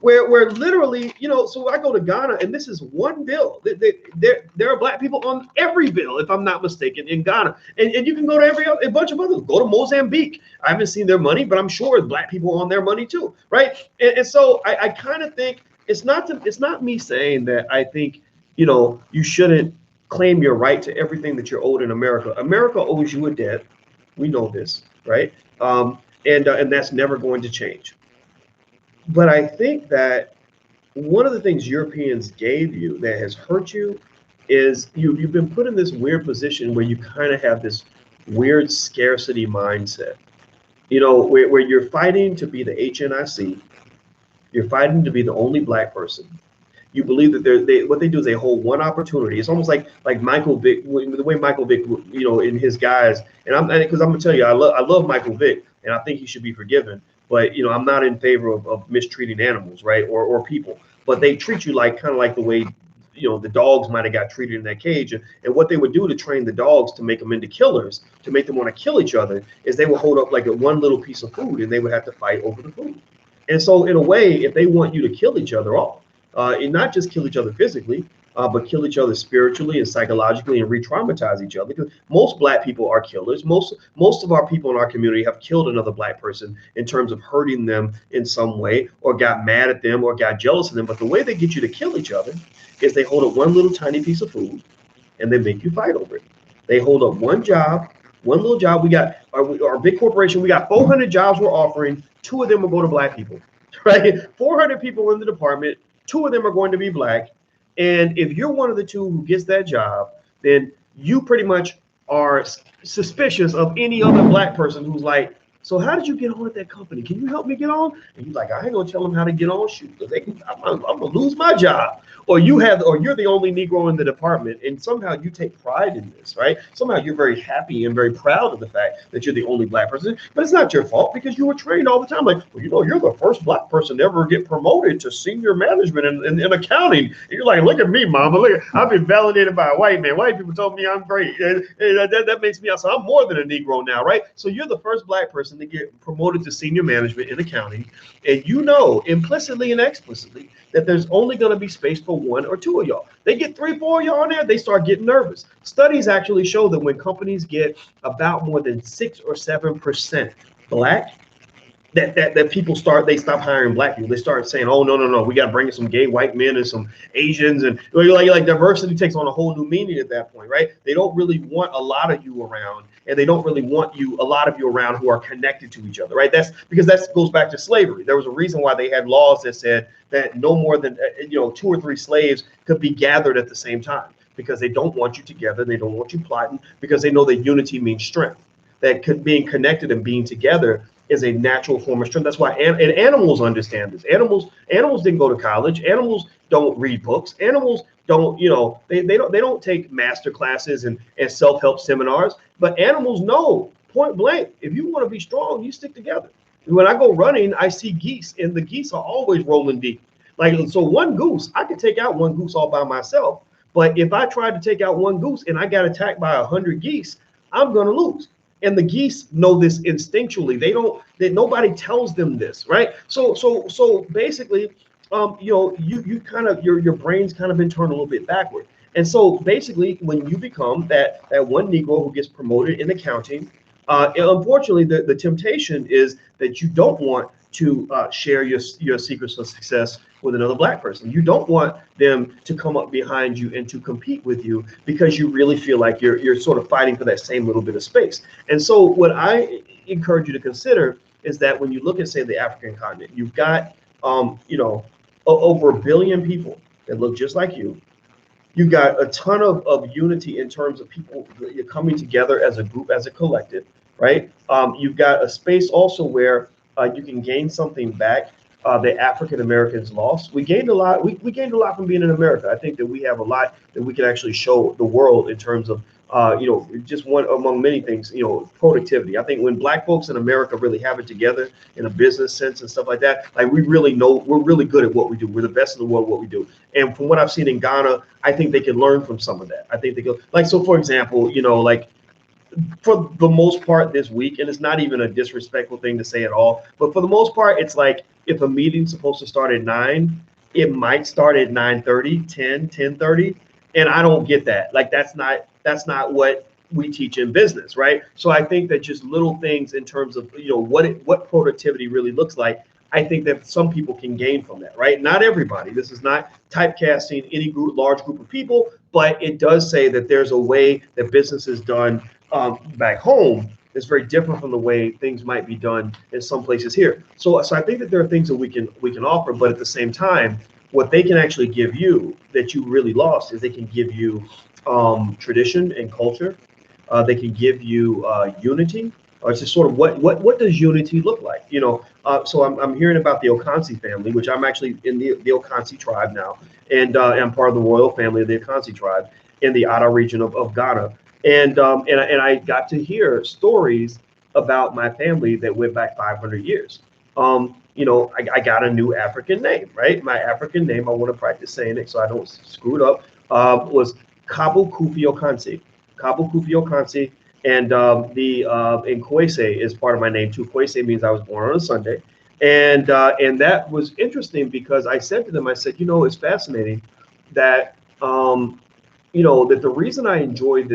where literally, so I go to Ghana and this is one bill. There are black people on every bill, if I'm not mistaken, in Ghana. And you can go to a bunch of others. Go to Mozambique. I haven't seen their money, but I'm sure black people on their money too, right? And so I kind of think it's not me saying that I think, you shouldn't claim your right to everything that you're owed in America. America owes you a debt. We know this, right? And that's never going to change. But I think that one of the things Europeans gave you that has hurt you is you've been put in this weird position where you kind of have this weird scarcity mindset, where you're fighting to be the HNIC. You're fighting to be the only black person. You believe that what they do is they hold one opportunity. It's almost like Michael Vick, the way Michael Vick, in his guys. And because I'm gonna tell you, I love Michael Vick, and I think he should be forgiven. But I'm not in favor of mistreating animals, right, or people. But they treat you kind of like the way the dogs might have got treated in that cage. And what they would do to train the dogs to make them into killers, to make them want to kill each other, is they would hold up like one little piece of food, and they would have to fight over the food. And so in a way, if they want you to kill each other off, and not just kill each other physically, but kill each other spiritually and psychologically, and re-traumatize each other. Because most black people are killers. Most of our people in our community have killed another black person in terms of hurting them in some way, or got mad at them, or got jealous of them. But the way they get you to kill each other is they hold up one little tiny piece of food, and they make you fight over it. They hold up one little job. We got our big corporation. We got 400 jobs we're offering. 2 of them will go to black people, right? 400 people in the department. 2 of them are going to be black. And if you're one of the 2 who gets that job, then you pretty much are suspicious of any other black person who's like So how did you get on at that company? Can you help me get on? And he's like, I ain't gonna tell them how to get on. Shoot, I'm gonna lose my job. Or you're the only Negro in the department, and somehow you take pride in this, right? Somehow you're very happy and very proud of the fact that you're the only Black person. But it's not your fault because you were trained all the time. Like, well, you're the first Black person to ever get promoted to senior management in accounting. And you're like, look at me, mama. Look, I've been validated by a white man. White people told me I'm great. And that makes me, so I'm more than a Negro now, right? So you're the first Black person to get promoted to senior management in accounting, and you know implicitly and explicitly that there's only going to be space for one or two of y'all. They get 3, 4 of y'all in there, they start getting nervous. Studies actually show that when companies get about more than 6 or 7% Black, that people they stop hiring Black people. They start saying, oh, no, we got to bring in some gay white men and some Asians, and like diversity takes on a whole new meaning at that point, right? They don't really want a lot of you around, and they don't really want a lot of you around who are connected to each other, right? That's because that goes back to slavery. There was a reason why they had laws that said that no more than 2 or 3 slaves could be gathered at the same time, because they don't want you together, they don't want you plotting, because they know that unity means strength. That being connected and being together is a natural form of strength. That's why and animals understand this. Animals didn't go to college. Animals don't read books. Animals don't, they don't take master classes and self-help seminars. But animals know point blank, if you want to be strong, you stick together. When I go running, I see geese, and the geese are always rolling deep. Like, so one goose, I could take out one goose all by myself. But if I tried to take out one goose and I got attacked by 100 geese, I'm going to lose. And the geese know this instinctually. Nobody tells them this, right? So basically, you kind of your brain's kind of been turned a little bit backward. And so basically, when you become that one Negro who gets promoted in accounting, unfortunately, the temptation is that you don't want to share your secrets of success with another Black person. You don't want them to come up behind you and to compete with you, because you really feel like you're sort of fighting for that same little bit of space. And so what I encourage you to consider is that when you look at, say, the African continent, you've got over 1 billion people that look just like you. You've got a ton of unity in terms of people coming together as a group, as a collective, right? You've got a space also where you can gain something back that African Americans lost. We gained a lot. We gained a lot from being in America. I think that we have a lot that we can actually show the world in terms of, just one among many things, productivity. I think when Black folks in America really have it together in a business sense and stuff like that, like we really know we're really good at what we do. We're the best in the world at what we do. And from what I've seen in Ghana, I think they can learn from some of that. I think they go so for example, like, for the most part this week, and it's not even a disrespectful thing to say at all, but for the most part, it's like if a meeting's supposed to start at 9, it might start at 9:30, 10:30, and I don't get that. Like, that's not what we teach in business, right? So I think that just little things in terms of what productivity really looks like, I think that some people can gain from that, right? Not everybody. This is not typecasting any large group of people, but it does say that there's a way that business is done back home is very different from the way things might be done in some places here. So I think that there are things that we can offer, but at the same time, what they can actually give you that you really lost is they can give you tradition and culture. They can give you unity. It's just sort of what does unity look like? So I'm hearing about the Okansi family, which I'm actually in the Okansi tribe now, and I'm part of the royal family of the Okansi tribe in the Ada region of Ghana. And I got to hear stories about my family that went back 500 years. I got a new African name, right? My African name, I want to practice saying it so I don't screw it up, was Kabu Kufi Okansi. Kabu Kufi Okansi. And and Kwese is part of my name too. Kwese means I was born on a Sunday. And that was interesting because I said to them, I said, it's fascinating that, that the reason I enjoy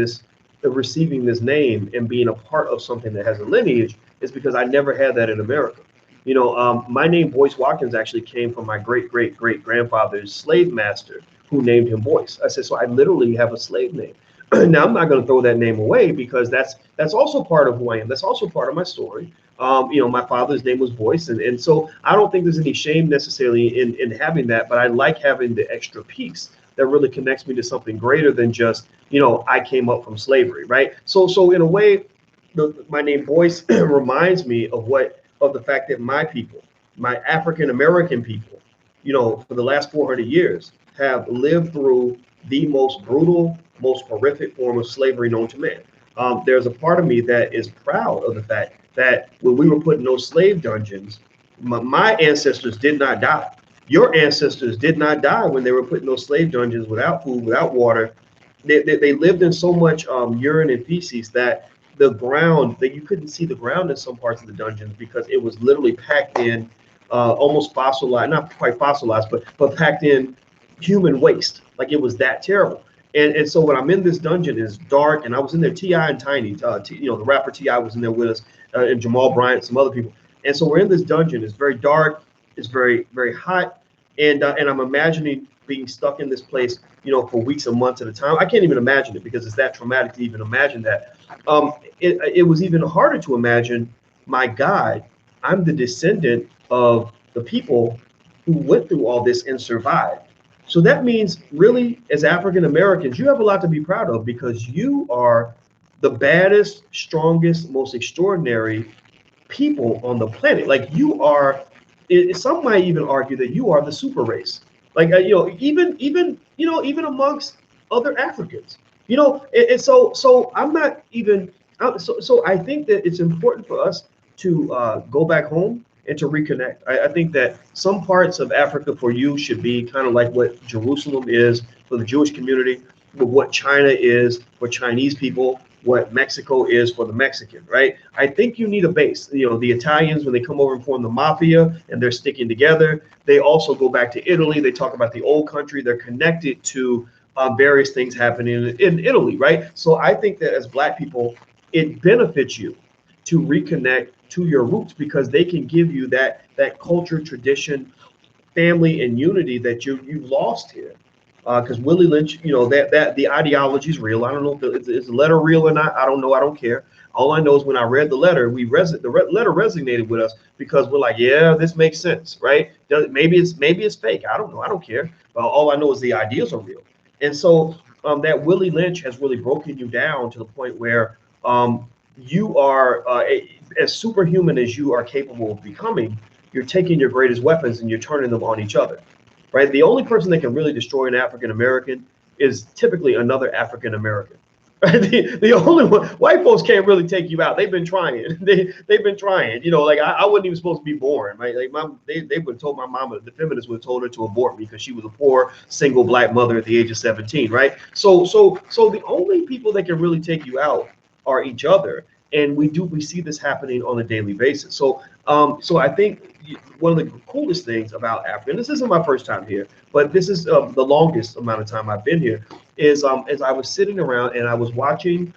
receiving this name and being a part of something that has a lineage is because I never had that in America. My name Boyce Watkins actually came from my great-great-great-grandfather's slave master who named him Boyce. I said, so I literally have a slave name. Now I'm not going to throw that name away because that's also part of who I am. That's also part of my story. My father's name was Boyce, and so I don't think there's any shame necessarily in having that, but I like having the extra piece that really connects me to something greater than just, I came up from slavery, right? So in a way, my name Boyce reminds me of the fact that my people, my African American people, for the last 400 years have lived through the most brutal, most horrific form of slavery known to man. There's a part of me that is proud of the fact that when we were put in those slave dungeons, my ancestors did not die. Your ancestors did not die when they were put in those slave dungeons without food, without water. They lived in so much urine and feces that the ground, that you couldn't see the ground in some parts of the dungeons because it was literally packed in almost fossilized, not quite fossilized, but packed in human waste. Like it was that terrible. And so when I'm in this dungeon, it's dark, and I was in there. Ti and Tiny, the rapper Ti was in there with us, and Jamal Bryant, some other people. And so we're in this dungeon. It's very dark. It's very, very hot, and I'm imagining being stuck in this place, for weeks and months at a time. I can't even imagine it because it's that traumatic to even imagine that. It was even harder to imagine. My God, I'm the descendant of the people who went through all this and survived. So that means, really, as African Americans, you have a lot to be proud of because you are the baddest, strongest, most extraordinary people on the planet. Like you are, some might even argue that you are the super race. Like even amongst other Africans, and so I'm not even. So I think that it's important for us to go back home and to reconnect. I think that some parts of Africa for you should be kind of like what Jerusalem is for the Jewish community, but what China is for Chinese people, what Mexico is for the Mexican, right? I think you need a base. The Italians, when they come over and form the mafia and they're sticking together, they also go back to Italy. They talk about the old country. They're connected to various things happening in Italy, right? So I think that as Black people, it benefits you to reconnect to your roots because they can give you that culture, tradition, family, and unity that you've lost here. Because Willie Lynch, that the ideology is real. I don't know if is the letter real or not. I don't know. I don't care. All I know is when I read the letter, letter resonated with us because we're like, yeah, this makes sense, right? Maybe it's fake. I don't know. I don't care. But all I know is the ideas are real. And so that Willie Lynch has really broken you down to the point where you are as superhuman as you are capable of becoming. You're taking your greatest weapons and you're turning them on each other. Right? The only person that can really destroy an African American is typically another African American. Right? The only one, white folks can't really take you out. They've been trying. They've been trying. Like I wasn't even supposed to be born. Right? Like they would have told my mama, the feminists would have told her to abort me because she was a poor single Black mother at the age of 17. Right? So the only people that can really take you out are each other, and we see this happening on a daily basis. So I think one of the coolest things about Africa, and this isn't my first time here, but this is the longest amount of time I've been here, is as I was sitting around and I was watching,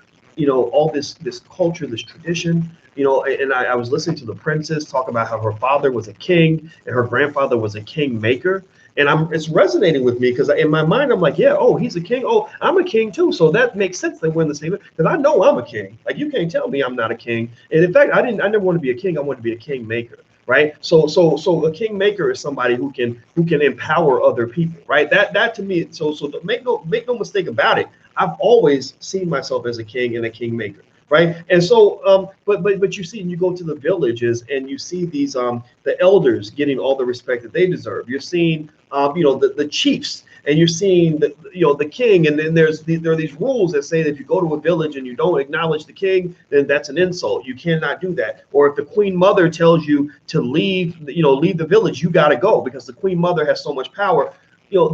all this culture, this tradition, and I was listening to the princess talk about how her father was a king and her grandfather was a king maker. And it's resonating with me because in my mind, I'm like, yeah, oh, he's a king. Oh, I'm a king too. So that makes sense that we're in the same, because I know I'm a king. Like you can't tell me I'm not a king. And in fact, I never want to be a king. I want to be a king maker. Right. So a king maker is somebody who can empower other people. Right. That to me. So make no mistake about it. I've always seen myself as a king and a king maker. Right. And so but you see, you go to the villages and you see these the elders getting all the respect that they deserve. You're seeing the chiefs, and you're seeing the king, and then there are these rules that say that if you go to a village and you don't acknowledge the king, then that's an insult. You cannot do that. Or if the queen mother tells you to leave the village, you got to go because the queen mother has so much power.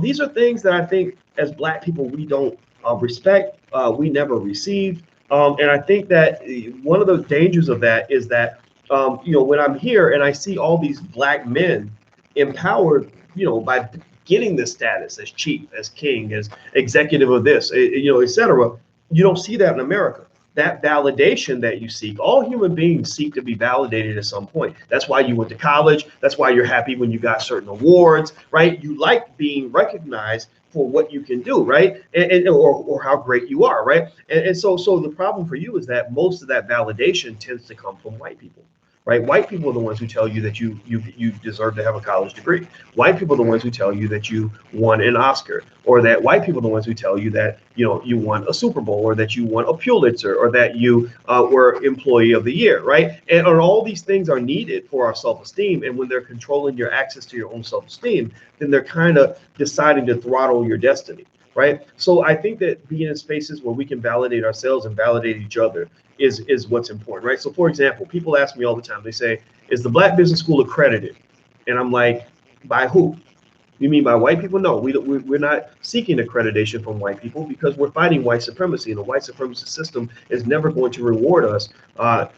These are things that I think as Black people we don't respect. We never received. And I think that one of the dangers of that is that, when I'm here and I see all these Black men empowered, by getting this status as chief, as king, as executive of this, et cetera, you don't see that in America. That validation that you seek, all human beings seek to be validated at some point. That's why you went to college. That's why you're happy when you got certain awards, right? You like being recognized for what you can do, right? Or how great you are, right? And so the problem for you is that most of that validation tends to come from white people, right? White people are the ones who tell you that you deserve to have a college degree. White people are the ones who tell you that you won an Oscar, or that white people are the ones who tell you that you won a Super Bowl, or that you won a Pulitzer, or that you were Employee of the Year, right? And all these things are needed for our self-esteem. And when they're controlling your access to your own self-esteem, then they're kind of deciding to throttle your destiny. Right. So I think that being in spaces where we can validate ourselves and validate each other is what's important. Right. So, for example, people ask me all the time, they say, is the Black Business School accredited? And I'm like, by who? You mean by white people? No, we're not seeking accreditation from white people, because we're fighting white supremacy. And the white supremacy system is never going to reward us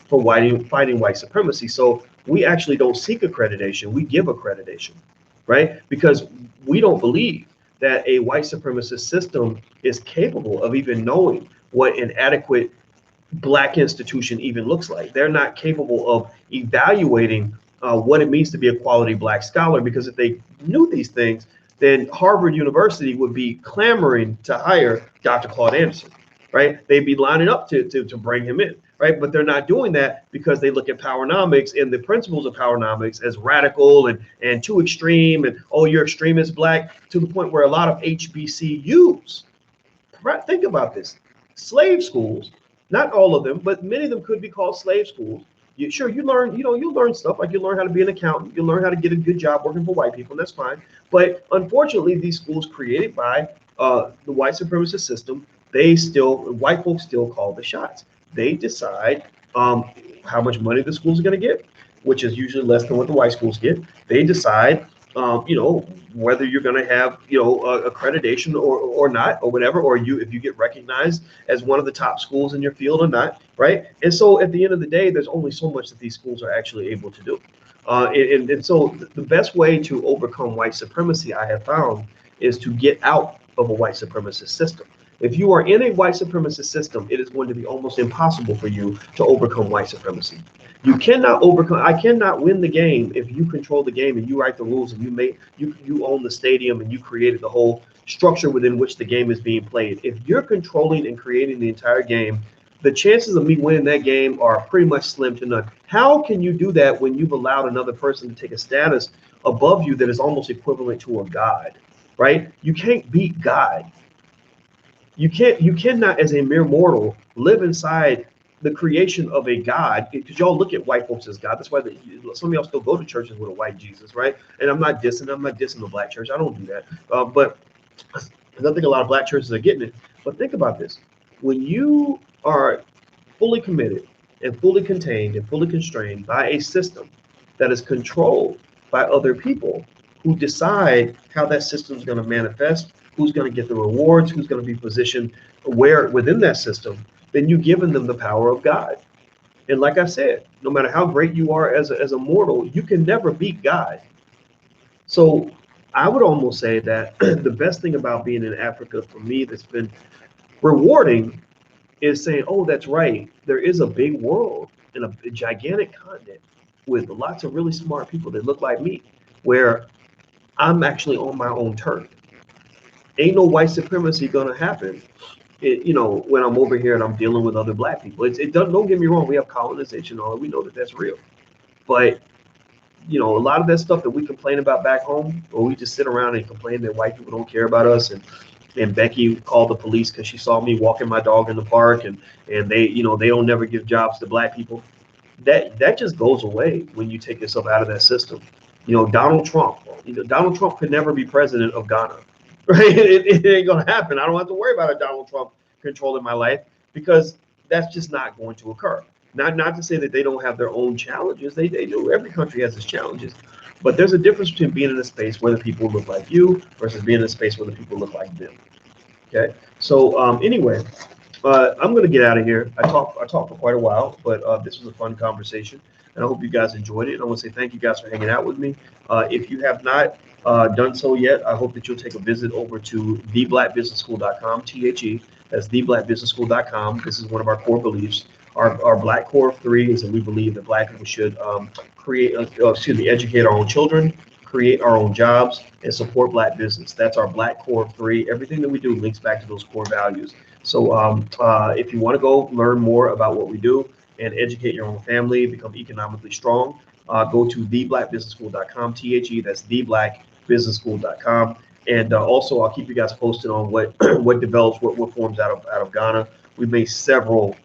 for fighting white supremacy. So we actually don't seek accreditation. We give accreditation. Right. Because we don't believe that a white supremacist system is capable of even knowing what an adequate Black institution even looks like. They're not capable of evaluating what it means to be a quality Black scholar, because if they knew these things, then Harvard University would be clamoring to hire Dr. Claude Anderson, right? They'd be lining up to bring him in, right? But they're not doing that because they look at powernomics and the principles of powernomics as radical and too extreme, and, oh, you're extremist Black, to the point where a lot of HBCUs, right? Think about this, slave schools, not all of them, but many of them could be called slave schools. You learn, you learn stuff, like you learn how to be an accountant, you learn how to get a good job working for white people, and that's fine. But unfortunately, these schools created by the white supremacist system, white folks still call the shots. They decide how much money the schools are going to get, which is usually less than what the white schools get. They decide, whether you're going to have, accreditation or not, or whatever, or if you get recognized as one of the top schools in your field or not, right? And so at the end of the day, there's only so much that these schools are actually able to do. And so the best way to overcome white supremacy, I have found, is to get out of a white supremacist system. If you are in a white supremacist system, it is going to be almost impossible for you to overcome white supremacy. You cannot I cannot win the game if you control the game and you write the rules and you own the stadium and you created the whole structure within which the game is being played. If you're controlling and creating the entire game, the chances of me winning that game are pretty much slim to none. How can you do that when you've allowed another person to take a status above you that is almost equivalent to a god, right? You can't beat God. You cannot, as a mere mortal, live inside the creation of a God, because y'all look at white folks as God. That's why some of y'all still go to churches with a white Jesus, right? And I'm not dissing the Black church. I don't do that. But I don't think a lot of Black churches are getting it. But think about this. When you are fully committed and fully contained and fully constrained by a system that is controlled by other people who decide how that system is going to manifest, who's going to get the rewards, who's going to be positioned where within that system, then you've given them the power of God. And like I said, no matter how great you are as a mortal, you can never beat God. So I would almost say that the best thing about being in Africa for me that's been rewarding is saying, oh, that's right, there is a big world and a gigantic continent with lots of really smart people that look like me, where I'm actually on my own turf. Ain't no white supremacy gonna happen, when I'm over here and I'm dealing with other Black people. Don't get me wrong, we have colonization and all that. We know that that's real. But, a lot of that stuff that we complain about back home, or we just sit around and complain that white people don't care about us, and Becky called the police because she saw me walking my dog in the park, and they don't never give jobs to Black people. That just goes away when you take yourself out of that system. Donald Trump could never be president of Ghana. Right? It ain't gonna happen. I don't have to worry about a Donald Trump controlling my life, because that's just not going to occur. Not to say that they don't have their own challenges. They do. Every country has its challenges. But there's a difference between being in a space where the people look like you versus being in a space where the people look like them. Okay. So anyway, I'm gonna get out of here. I talked for quite a while, but this was a fun conversation, and I hope you guys enjoyed it. And I want to say thank you guys for hanging out with me. If you have not done so yet, I hope that you'll take a visit over to theblackbusinessschool.com, THE. That's theblackbusinessschool.com. This is one of our core beliefs. Our Black core of 3 is that we believe that Black people should educate our own children, create our own jobs, and support Black business. That's our Black core of 3. Everything that we do links back to those core values. So if you want to go learn more about what we do and educate your own family, become economically strong, go to theblackbusinessschool.com, that's theblackbusinessschool.com. And also, I'll keep you guys posted on what what develops, what forms out of Ghana. We've made several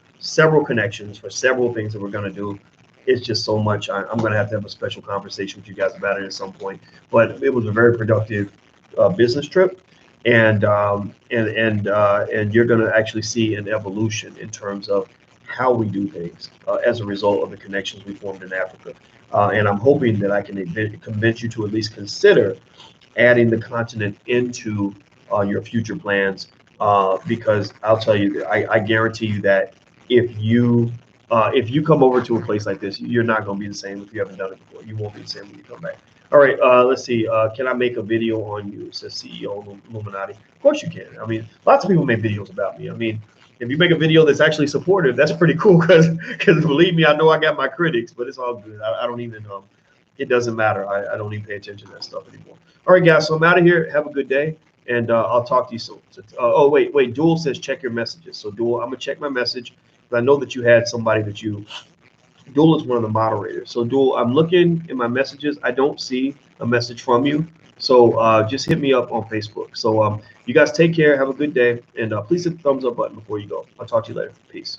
connections for several things that we're going to do. It's just so much. I'm going to have a special conversation with you guys about it at some point. But it was a very productive business trip, and you're going to actually see an evolution in terms of how we do things as a result of the connections we formed in Africa. And I'm hoping that I can convince you to at least consider adding the continent into your future plans, because I'll tell you, I guarantee you that if you come over to a place like this, you're not going to be the same if you haven't done it before. You won't be the same when you come back. All right, let's see. Can I make a video on you? Says CEO Illuminati. Of course you can. I mean, lots of people make videos about me. I mean, if you make a video that's actually supportive, that's pretty cool, because believe me, I know I got my critics, but it's all good. I don't even it doesn't matter. I don't even pay attention to that stuff anymore. All right, guys. So I'm out of here. Have a good day, and I'll talk to you soon. Oh, wait. Dual says check your messages. So Dual, I'm gonna check my message. I know that you had somebody that you. Dual is one of the moderators. So Dual, I'm looking in my messages. I don't see a message from you. So just hit me up on Facebook. So you guys take care. Have a good day, and please hit the thumbs up button before you go. I'll talk to you later. Peace.